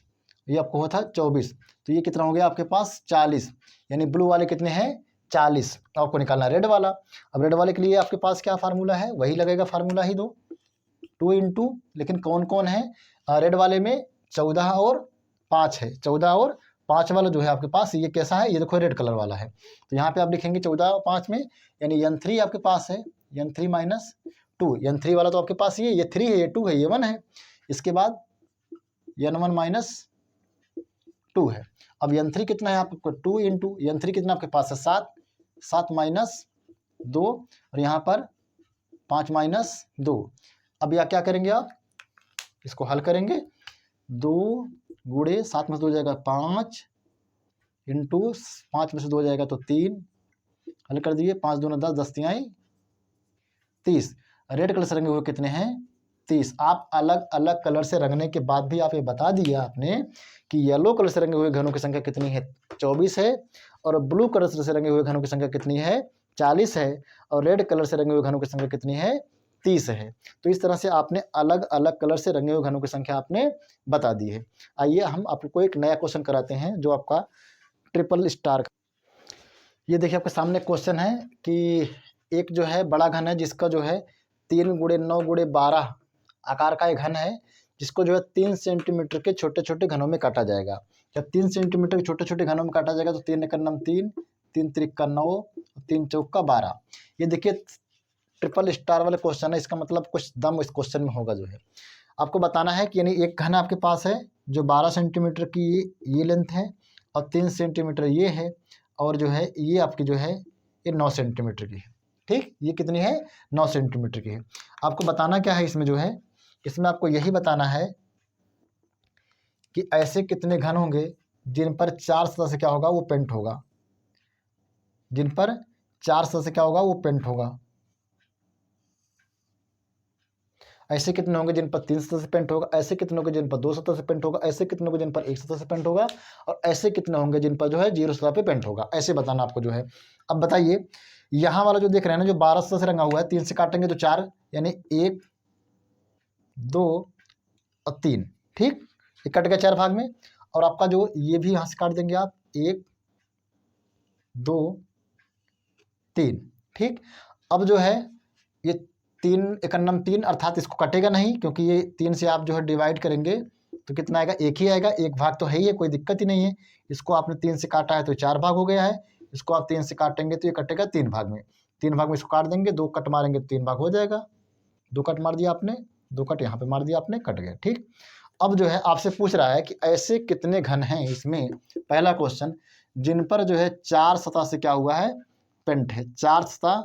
ये आपको होता 24। तो ये कितना हो गया आपके पास 40, यानी ब्लू वाले कितने हैं 40। आपको निकालना रेड वाला। अब रेड वाले के लिए आपके पास क्या फार्मूला है, वही लगेगा फार्मूला ही, 2 इंटू, लेकिन कौन कौन है रेड वाले में 14 और 5 है, 14 और 5 वाला जो है आपके पास ये कैसा है, ये देखो रेड कलर वाला है। तो यहाँ पे आप लिखेंगे 14 और 5 में, यानी N3 आपके पास है, N3 माइनस 2, N3 वाला तो आपके पास ये 3 है, ये 2 है, ये 1 है, इसके बाद N1 माइनस 2 है। अब N3 कितना है आपको 2 इंटू, N3 कितना आपके पास है 7, 7 माइनस 2, और यहाँ पर 5 माइनस 2। अब यह क्या करेंगे आप, इसको हल करेंगे, 2 गुणे 7 में से 2 जाएगा 5, इंटू 5 में से 2 जाएगा तो 3, हल कर दिए, 5 दूना 10, 10 तिहाई 30। रेड कलर से रंगे हुए कितने हैं 30। आप अलग अलग कलर से रंगने के बाद भी आप ये बता दिया आपने कि येलो कलर से रंगे हुए घनों की संख्या कितनी है 24 है, और ब्लू कलर से रंगे हुए घनों की संख्या कितनी है 40 है, और रेड कलर से रंगे हुए घनों की संख्या कितनी है 30 है। तो इस तरह से आपने अलग अलग कलर से रंगे हुए घनों की संख्या आपने बता दी है। आइए हम आपको एक नया क्वेश्चन कराते हैं जो आपका ट्रिपल स्टार का। ये देखिए आपके सामने क्वेश्चन है कि एक जो है बड़ा घन है जिसका जो है 3 गुणे 9 गुणे 12 आकार का एक घन है, जिसको जो है 3 सेंटीमीटर के छोटे छोटे घनों में काटा जाएगा। जब 3 सेंटीमीटर के छोटे छोटे घनों में काटा जाएगा तो 3 एकम 3, 3 त्रिक 9, 3 चौका 12। ये देखिए ट्रिपल स्टार वाले क्वेश्चन है, इसका मतलब कुछ दम इस क्वेश्चन में होगा। जो है आपको बताना है कि यानी एक घन आपके पास है जो 12 सेंटीमीटर की ये लेंथ है, और 3 सेंटीमीटर ये है, और जो है ये आपकी जो है ये 9 सेंटीमीटर की है। ठीक, ये कितनी है 9 सेंटीमीटर की है। आपको बताना क्या है इसमें, जो है इसमें आपको यही बताना है कि ऐसे कितने घन होंगे जिन पर 4 सतह से क्या होगा वो पेंट होगा, जिन पर 4 सतह से क्या होगा वो पेंट होगा। ऐसे कितने होंगे जिन पर 3 सतह से पेंट होगा, ऐसे कितने होंगे जिन पर 2 सतह से पेंट होगा, ऐसे कितने होंगे जिन पर 1 सतह से पेंट होगा, और ऐसे कितने होंगे जिन पर जो है 0 सतह पे पेंट होगा। ऐसे बताना आपको जो है। अब बताइए यहाँ वाला जो देख रहे हैं ना, जो 12 सतह से रंगा हुआ है, 3 से काटेंगे तो 4, यानी 1 2 और 3। ठीक, ये कट गया 4 भाग में, और आपका जो ये भी यहाँ से काट देंगे आप 1 2 3। ठीक, अब जो है ये 3 एकम 3, अर्थात इसको कटेगा नहीं, क्योंकि ये 3 से आप जो है डिवाइड करेंगे तो कितना आएगा, एक ही आएगा, एक भाग तो है ही है, कोई दिक्कत ही नहीं है। इसको आपने 3 से काटा है तो 4 भाग हो गया है, इसको आप 3 से काटेंगे तो ये कटेगा 3 भाग में। 3 भाग में इसको काट देंगे, 2 कट मारेंगे तो 3 भाग हो जाएगा। 2 कट मार दिया आपने, 2 कट यहाँ पे मार दिया आपने, कट गया। ठीक, अब जो है आपसे पूछ रहा है कि ऐसे कितने घन हैं इसमें, पहला क्वेश्चन, जिन पर जो है 4 सतह से क्या हुआ है पेंट है, 4 सतह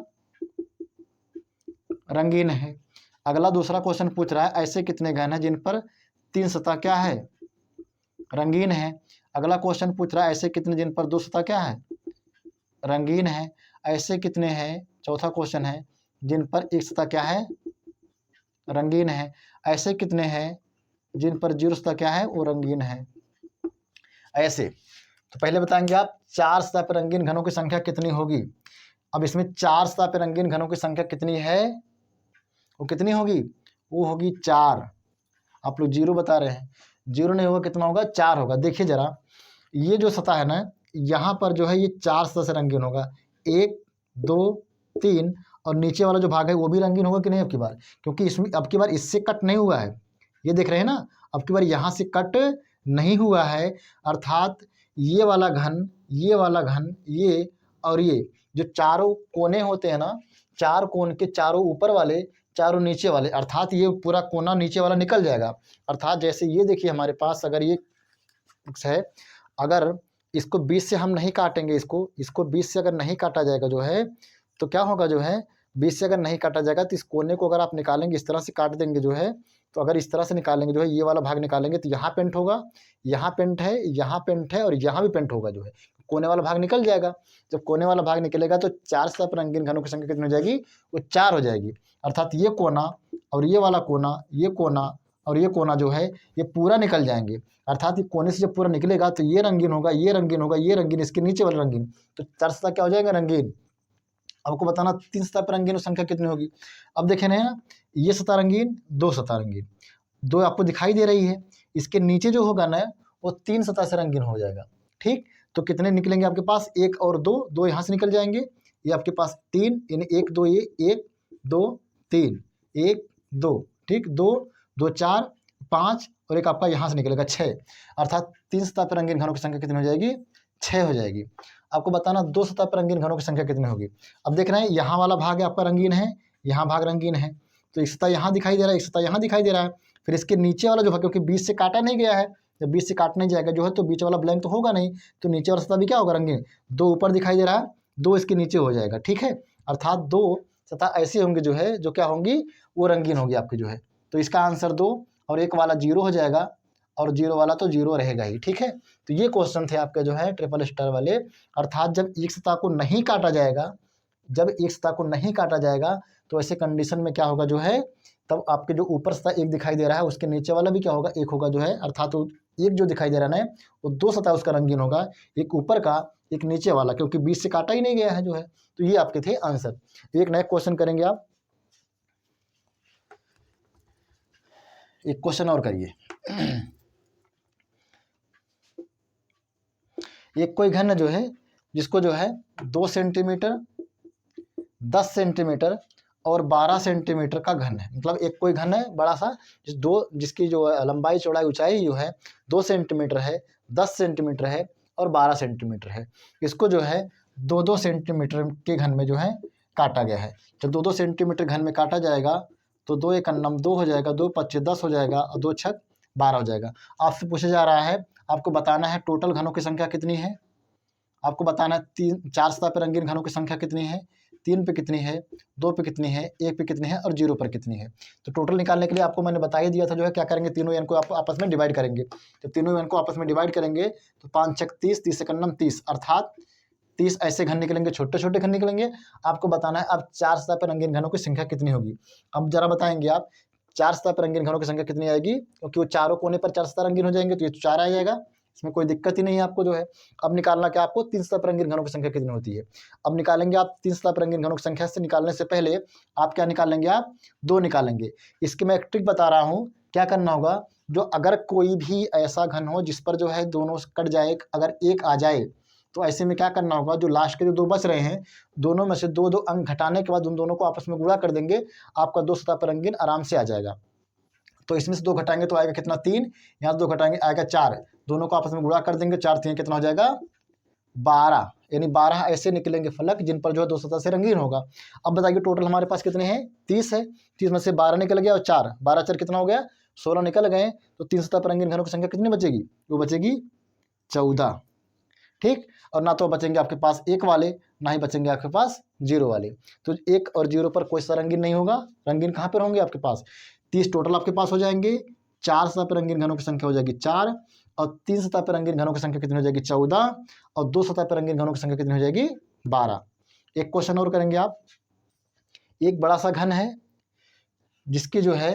रंगीन है। अगला दूसरा क्वेश्चन पूछ रहा है ऐसे कितने घन हैं जिन पर 3 सतह क्या है रंगीन है। अगला क्वेश्चन पूछ रहा है ऐसे कितने जिन पर 2 सतह क्या है रंगीन है, ऐसे कितने हैं, चौथा क्वेश्चन है, जिन पर एक सतह क्या है, रंगीन है, ऐसे कितने हैं जिन पर जीरो सतह क्या है, वो रंगीन है। ऐसे तो पहले बताएंगे आप 4 सतह पर रंगीन घनों की संख्या कितनी होगी। अब इसमें 4 सतह पर रंगीन घनों की संख्या कितनी है, वो कितनी होगी, वो होगी 4। आप लोग 0 बता रहे हैं, 0 नहीं होगा, कितना होगा, 4 होगा। देखिए जरा, ये जो सतह है ना, यहाँ पर जो है ये 4 सतह से रंगीन होगा, 1 2 3, और नीचे वाला जो भाग है वो भी रंगीन होगा कि नहीं अब की बार, क्योंकि इसमें अब की बार इससे कट नहीं हुआ है, ये देख रहे हैं ना, अब की बार यहाँ से कट नहीं हुआ है, अर्थात ये वाला घन, ये वाला घन, ये और ये जो चारों कोने होते हैं ना, 4 कोण के चारों ऊपर वाले, चारों नीचे वाले, अर्थात ये पूरा कोना नीचे वाला निकल जाएगा। अर्थात जैसे ये देखिए हमारे पास अगर ये है, अगर इसको 20 से हम नहीं काटेंगे, इसको 20 से अगर नहीं काटा जाएगा जो है, तो क्या होगा जो है, 20 से अगर नहीं काटा जाएगा तो इस कोने को अगर आप निकालेंगे, इस तरह से काट देंगे जो है, तो अगर इस तरह से निकालेंगे जो है, ये वाला भाग निकालेंगे तो यहाँ पेंट होगा, यहाँ पेंट है, यहाँ पेंट है, और यहाँ भी पेंट होगा जो है, कोने वाला भाग निकल जाएगा। जब कोने वाला भाग निकलेगा तो 4 सतह पर रंगीन घनों की संख्या कितनी हो जाएगी, वो 4 हो जाएगी। अर्थात ये कोना और ये वाला कोना, ये कोना और ये कोना जो है, ये पूरा निकल जाएंगे। अर्थात ये कोने से जब पूरा निकलेगा तो ये रंगीन होगा, ये रंगीन होगा, ये रंगीन, इसके नीचे वाला रंगीन, तो 4 सतह क्या हो जाएगा, रंगीन। आपको बताना 3 सतह पर रंगीन संख्या कितनी होगी। अब देखें ना, ये सतह रंगीन, 2 सतह रंगीन, 2 आपको दिखाई दे रही है, इसके नीचे जो होगा ना वो 3 सतह से रंगीन हो जाएगा। ठीक, तो कितने निकलेंगे आपके पास, 1 और 2, 2 यहाँ से निकल जाएंगे, ये आपके पास 3, यानी 1 2, ये 1 2 3, 1 2, ठीक, 2 2 4 5, और एक आपका यहाँ से निकलेगा 6। अर्थात 3 सतह पर रंगीन घनों की संख्या कितनी हो जाएगी, 6 हो जाएगी। आपको बताना 2 सतह पर रंगीन घनों की संख्या कितनी होगी। अब देख रहे हैं यहाँ वाला भाग है आपका रंगीन है, यहाँ भाग रंगीन है, तो एक सतह यहाँ दिखाई दे रहा है, एक सतह यहाँ दिखाई दे रहा है, फिर इसके नीचे वाला जो है, क्योंकि 20 से काटा नहीं गया है, जब 20 से काटने जाएगा जो है तो बीच वाला ब्लैंक तो होगा नहीं, तो नीचे वाला सतह भी क्या होगा, रंगीन। 2 ऊपर दिखाई दे रहा है, 2 इसके नीचे हो जाएगा, ठीक है। अर्थात 2 सतह ऐसी होंगी जो है, जो क्या होंगी, वो रंगीन होगी आपकी जो है। तो इसका आंसर 2, और एक वाला 0 हो जाएगा, और 0 वाला तो 0 रहेगा ही, ठीक है। तो ये क्वेश्चन थे आपके जो है ट्रिपल स्टार वाले। अर्थात जब एक सतह को नहीं काटा जाएगा, जब एक सतह को नहीं काटा जाएगा तो ऐसे कंडीशन में क्या होगा जो है, तब आपके जो ऊपर सतह एक दिखाई दे रहा है उसके नीचे वाला भी क्या होगा, एक होगा जो है। अर्थात एक जो दिखाई दे रहा है वो 2 सतह उसका रंगीन होगा, एक ऊपर का एक नीचे वाला, क्योंकि 20 से काटा ही नहीं गया है जो है। तो ये आपके थे आंसर। एक नया क्वेश्चन करेंगे आप, एक क्वेश्चन और करिए। एक कोई घन जो है, जिसको जो है 2 सेंटीमीटर, 10 सेंटीमीटर और 12 सेंटीमीटर का घन है, मतलब एक कोई घन है बड़ा सा, जिसकी जो लंबाई चौड़ाई ऊंचाई जो है 2 सेंटीमीटर है, 10 सेंटीमीटर है और 12 सेंटीमीटर है। इसको जो है 2-2 सेंटीमीटर के घन में जो है काटा गया है। जब 2-2 सेंटीमीटर घन में काटा जाएगा तो 2 एक अन्नम 2 हो जाएगा, 2 पच्चे 10 हो जाएगा, और 2 छक 12 हो जाएगा। आपसे पूछा जा रहा है, आपको बताना है टोटल घनों की संख्या कितनी है। आपको बताना है 4 सतह पर रंगीन घनों की संख्या कितनी है, 3 पे कितनी है, 2 पे कितनी है, 1 पे कितनी है और 0 पर कितनी है। तो टोटल निकालने के लिए आपको मैंने बता ही दिया था जो है क्या करेंगे, तीनों एन को आप आपस में डिवाइड करेंगे। जब तीनों एन को आपस में डिवाइड करेंगे तो 5 छक 30, 30 एक अन्नम 30, अर्थात 30 ऐसे घन निकलेंगे, छोटे छोटे घन निकलेंगे। आपको बताना है अब 4 सतह पर रंगीन घनों की संख्या कितनी होगी। अब जरा बताएंगे आप 4 सतह पर रंगीन घनों की संख्या कितनी आएगी, क्योंकि वो चारों कोने पर 4 सतह रंगीन हो जाएंगे, तो ये 4 आ जाएगा, इसमें कोई दिक्कत ही नहीं है आपको जो है। अब निकालना क्या, आपको 3 सतह पर रंगीन घनों की संख्या कितनी होती है। अब निकालेंगे आप 3 सतह पर रंगीन घनों की संख्या से निकालने से पहले आप क्या निकालेंगे, आप 2 निकालेंगे। इसकी मैं एक ट्रिक बता रहा हूँ, क्या करना होगा, जो अगर कोई भी ऐसा घन हो जिस पर जो है दोनों कट जाए, अगर एक आ जाए, तो ऐसे में क्या करना होगा, जो लास्ट के जो 2 बच रहे हैं, दोनों में से 2-2 अंक घटाने के बाद उन दोनों को आपस में गुणा कर देंगे, आपका 2 सतह पर रंगीन आराम से आ जाएगा। तो इसमें से 2 घटाएंगे तो आएगा कितना, 3, यहाँ से 2 घटाएंगे आएगा 4, दोनों को आपस में गुणा कर देंगे, 4 3 कितना हो जाएगा, 12, यानी 12 ऐसे निकलेंगे फलक जिन पर जो है 2 सतह से रंगीन होगा। अब बताइए टोटल हमारे पास कितने हैं, 30 है, 30 में से 12 निकल गया और 4, 12 4 कितना हो गया, 16 निकल गए। तो 3 सतह पर रंगीन घनों की संख्या कितनी बचेगी, वो बचेगी 14, ठीक। और ना तो बचेंगे आपके पास 1 वाले, ना ही बचेंगे आपके पास 0 वाले। तो 1 और 0 पर कोई सा रंगीन नहीं होगा, रंगीन कहाँ पर होंगे आपके पास, 30 टोटल आपके पास हो जाएंगे। 4 सतह पर रंगीन घनों की संख्या हो जाएगी 4, और 3 सतह पर रंगीन घनों की संख्या कितनी हो जाएगी 14, और 2 सतह पर रंगीन घनों की संख्या कितनी हो जाएगी 12। एक क्वेश्चन और करेंगे आप। एक बड़ा सा घन है जिसकी जो है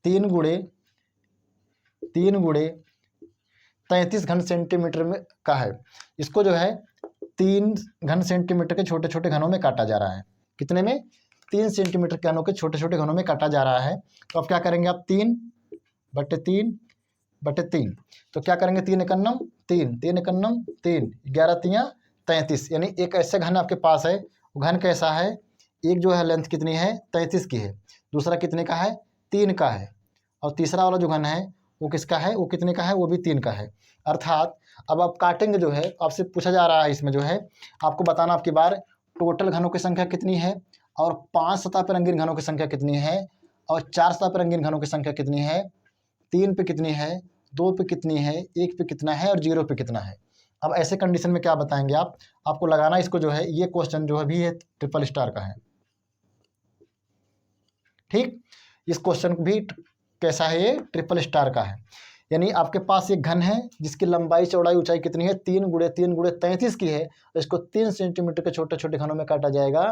3 गुणे 33 घन सेंटीमीटर में का है। इसको जो है 3 घन सेंटीमीटर के छोटे छोटे घनों में काटा जा रहा है। कितने में? 3 सेंटीमीटर के घनों के छोटे छोटे घनों में काटा जा रहा है। तो अब क्या करेंगे आप? 3/3/3। तो क्या करेंगे? 3 एकन्नम 3, 3 एकन्नम 3, 11 तियाँ 33। यानी एक ऐसा घन आपके पास है, वो घन कैसा है? एक जो है लेंथ कितनी है? 33 की है। दूसरा कितने का है? 3 का है। और तीसरा वाला जो घन है वो किसका है? वो कितने का है? वो भी 3 का है। अर्थात अब आप काटेंगे जो है, आपसे पूछा जा रहा है इसमें जो है आपको बताना आपकी बार टोटल घनों की संख्या कितनी है, और 5 सतह पर रंगीन घनों की संख्या कितनी है, और 4 सतह पर रंगीन घनों की संख्या कितनी है, 3 पे कितनी है, 2 पे कितनी है, 1 पे कितना है, और 0 पे कितना है। अब ऐसे कंडीशन में क्या बताएंगे आप? आपको लगाना इसको जो है, ये क्वेश्चन जो है भी है ट्रिपल स्टार का है। ठीक, इस क्वेश्चन भी कैसा है? ये ट्रिपल स्टार का है। यानी आपके पास एक घन है जिसकी लंबाई चौड़ाई ऊंचाई कितनी है? 3 गुणे 3 गुणे 33 की है। तो इसको 3 सेंटीमीटर के छोटे छोटे घनों में काटा जाएगा।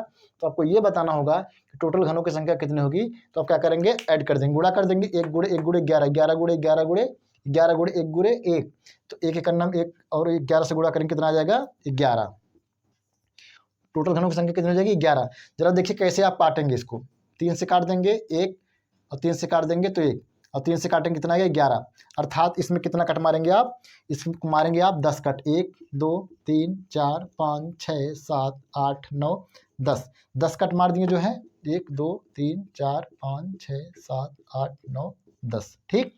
तो आपको ये बताना होगा कि टोटल घनों की संख्या कितनी होगी। तो आप क्या करेंगे? ऐड कर देंगे, गुणा कर देंगे। 1 गुणे 1 गुणे 11, 11 गुणे 11 गुणे 11 गुणे 1 गुणे 1। तो 1 एकन्नम 1 और 11 से गुणा करेंगे, कितना आ जाएगा? 11। टोटल घनों की संख्या कितनी हो जाएगी? 11। जरा देखिए कैसे आप काटेंगे इसको। 3 से काट देंगे 1, और 3 से काट देंगे तो 1, और 3 से काटेंगे कितना आएगा? 11। अर्थात इसमें कितना कट मारेंगे आप? इसमें मारेंगे आप 10 कट। 1 2 3 4 5 6 7 8 9 10। 10 कट मार दिए जो है, 1 2 3 4 5 6 7 8 9 10। ठीक,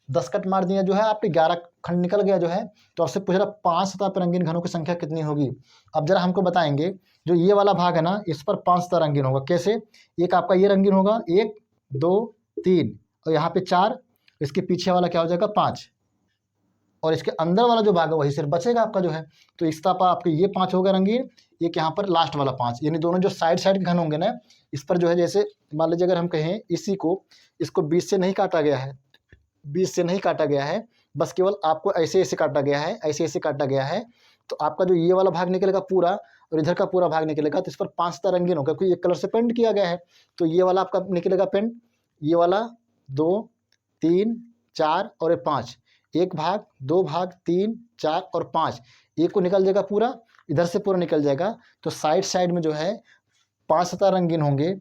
10 कट मार दिया जो है, आपके 11 खंड निकल गया जो है। तो आपसे पूछ रहा 5 सतह पर रंगीन घनों की संख्या कितनी होगी। अब जरा हमको बताएंगे, जो ये वाला भाग है ना, इस पर 5 सतह रंगीन होगा। कैसे? एक आपका ये रंगीन होगा, 1 2 3, और यहाँ पे 4, इसके पीछे वाला क्या हो जाएगा? 5, और इसके अंदर वाला जो भाग है वही सिर्फ बचेगा आपका जो है। तो इस तरह पर आपके ये 5 होगा रंगीन, एक यहाँ पर लास्ट वाला 5। यानी दोनों जो साइड साइड के घन होंगे ना, इस पर जो है, जैसे मान लीजिए अगर हम कहें इसी को, इसको 20 से नहीं काटा गया है, 20 से नहीं काटा गया है, बस केवल आपको ऐसे ऐसे काटा गया है, ऐसे ऐसे काटा गया है। तो आपका जो ये वाला भाग निकलेगा पूरा, और इधर का पूरा भाग निकलेगा। तो इस पर 5 सतह रंगीन होगा, क्योंकि एक कलर से पेंट किया गया है। तो ये वाला आपका निकलेगा पेंट, ये वाला 2 3 4 और 5, एक भाग, 2 भाग, 3 4 और 5, एक को निकल जाएगा पूरा, इधर से पूरा निकल जाएगा। तो साइड साइड में जो है 5 सतह रंगीन होंगे,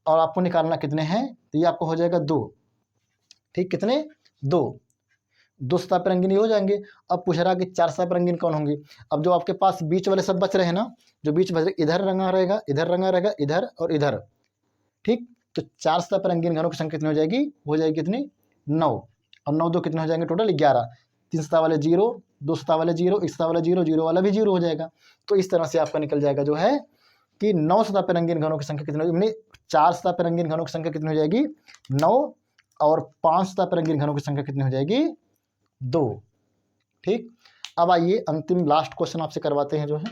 और आपको निकालना कितने हैं? तो ये आपको हो जाएगा 2। ठीक, कितने? 2 सतह पर रंगीन हो जाएंगे। अब पूछ रहा कि 4 सतह पर रंगीन कौन होंगे। अब जो आपके पास बीच वाले सब बच रहे हैं ना, जो बीच बच रहे, इधर रंगा रहेगा, इधर रंगा रहेगा, इधर और इधर। ठीक, तो 4 सतह पर रंगीन घनों की संख्या कितनी हो जाएगी? हो जाएगी कितनी? 9। और 9 2 कितने हो जाएंगे? टोटल 11। 3 सतह वाले 0, 2 सतह वाले 0, 1 सतह वाला 0, 0 वाला भी 0 हो जाएगा। तो इस तरह से आपका निकल जाएगा जो है कि 9 सतह पर रंगीन घनों की संख्या कितनी होगी। 4 सतह पर रंगीन घनों की संख्या कितनी हो जाएगी? 9, और 5 सतह पर रंगीन घनों की संख्या कितनी हो जाएगी? 2। ठीक, अब आइए अंतिम लास्ट क्वेश्चन आपसे करवाते हैं जो है।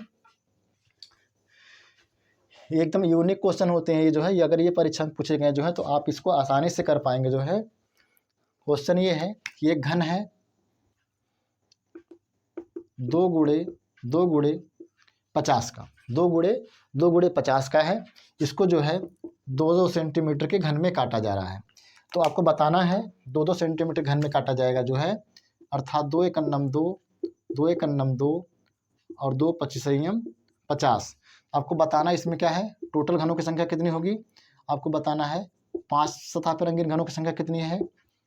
ये एकदम यूनिक क्वेश्चन होते हैं ये जो है, ये अगर ये परीक्षा में पूछे गए जो है तो आप इसको आसानी से कर पाएंगे जो है। क्वेश्चन ये है कि एक घन है 2 गुणे 50 का, 2 गुणे 50 का है। इसको जो है 2-2 सेंटीमीटर के घन में काटा जा रहा है। तो आपको बताना है 2-2 सेंटीमीटर घन में काटा जाएगा जो है। अर्थात 2 एकन्नम 2, 2 एकन्नम 2, और 2 पच्चीसयम 50। आपको बताना इसमें क्या है? टोटल घनों की संख्या कितनी होगी। आपको बताना है 5 सतह पर रंगीन घनों की संख्या कितनी है,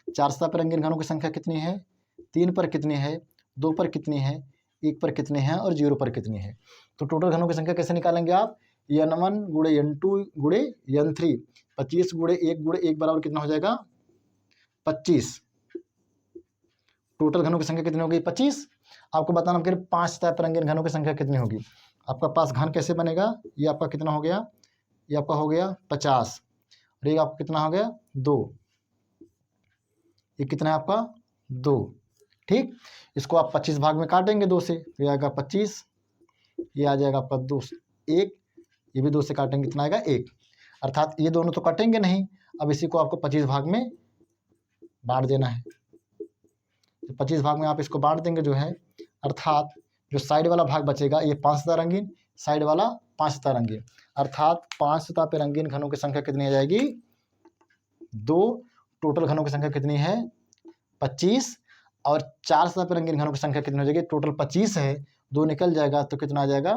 4 सतह पर रंगीन घनों की संख्या कितनी है, 3 पर कितनी है, 2 पर कितनी है, 1 पर कितने हैं, और 0 पर कितनी है। तो टोटल घनों की संख्या कैसे निकालेंगे आप? n1 गुणे n2 गुणे n3, 25 गुणे 1 गुणे 1 बराबर कितना हो जाएगा? 25। टोटल घनों की संख्या कितनी होगी? 25। आपको बताना फिर 5 सतह पर रंगीन घनों की संख्या कितनी होगी। आपका पास घन कैसे बनेगा? ये आपका कितना हो गया? ये आपका हो गया 50, और ये आपका कितना हो गया? 2। ये कितना है आपका? 2। ठीक, इसको आप 25 भाग में काटेंगे 2 से, तो ये आएगा 25। ये आ जाएगा आपका 2 1, ये भी 2 से काटेंगे, कितना आएगा? 1। अर्थात ये दोनों तो कटेंगे नहीं। अब इसी को आपको 25 भाग में बांट देना है। तो 25 भाग में आप इसको बांट देंगे जो है। अर्थात जो साइड वाला भाग बचेगा ये 5 सतह रंगीन, साइड वाला 5 सतह रंगीन, अर्थात 5 सतह पे रंगीन घनों की संख्या कितनी आ जाएगी 2, टोटल घनों की संख्या कितनी है 25, और 4 सतह पे रंगीन घनों की संख्या कितनी हो जाएगी, टोटल 25 है, 2 निकल जाएगा तो कितना आ जाएगा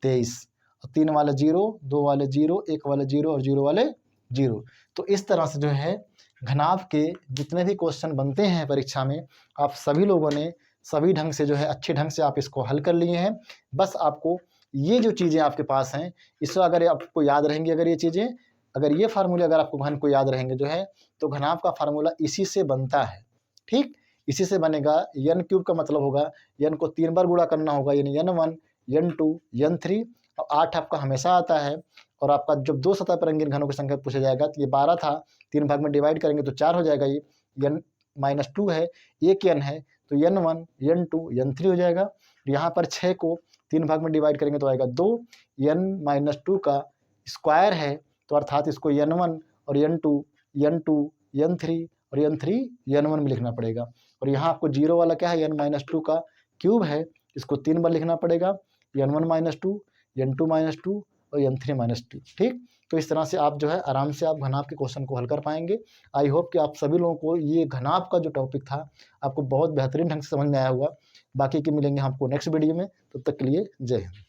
23, और 3 वाले 0, 2 वाले 0, 1 वाले 0 और 0 वाले 0। तो इस तरह से जो है घनाभ के जितने भी क्वेश्चन बनते हैं परीक्षा में, आप सभी लोगों ने सभी ढंग से जो है अच्छे ढंग से आप इसको हल कर लिए हैं। बस आपको ये जो चीज़ें आपके पास हैं, इसको अगर आपको याद रहेंगी, अगर ये चीज़ें, अगर ये फार्मूले अगर आपको घन को याद रहेंगे जो है, तो घनाभ का फार्मूला इसी से बनता है। ठीक, इसी से बनेगा। n क्यूब का मतलब होगा n को 3 बार गुणा करना होगा, यानी n1, n2, n3, और 8 आपका हमेशा आता है। और आपका जब 2 सतह पर रंगीन घनों की संख्या पूछा जाएगा तो ये 12 था, 3 भाग में डिवाइड करेंगे तो 4 हो जाएगा, ये n-2 है, एक n है तो n1, n2, n3 हो जाएगा। यहाँ पर 6 को 3 भाग में डिवाइड करेंगे तो आएगा 2, n-2 का स्क्वायर है, तो अर्थात इसको n1 और n2, n2, n3 और n3, n1 में लिखना पड़ेगा। और यहाँ आपको 0 वाला क्या है n-2 का क्यूब है, इसको 3 बार लिखना पड़ेगा, n1-2, n2-2 और n3-2। ठीक, तो इस तरह से आप जो है आराम से आप घनाभ के क्वेश्चन को हल कर पाएंगे। आई होप कि आप सभी लोगों को ये घनाभ का जो टॉपिक था आपको बहुत बेहतरीन ढंग से समझ में आया हुआ। बाकी के मिलेंगे हमको नेक्स्ट वीडियो में, तब तक के लिए जय हिंद।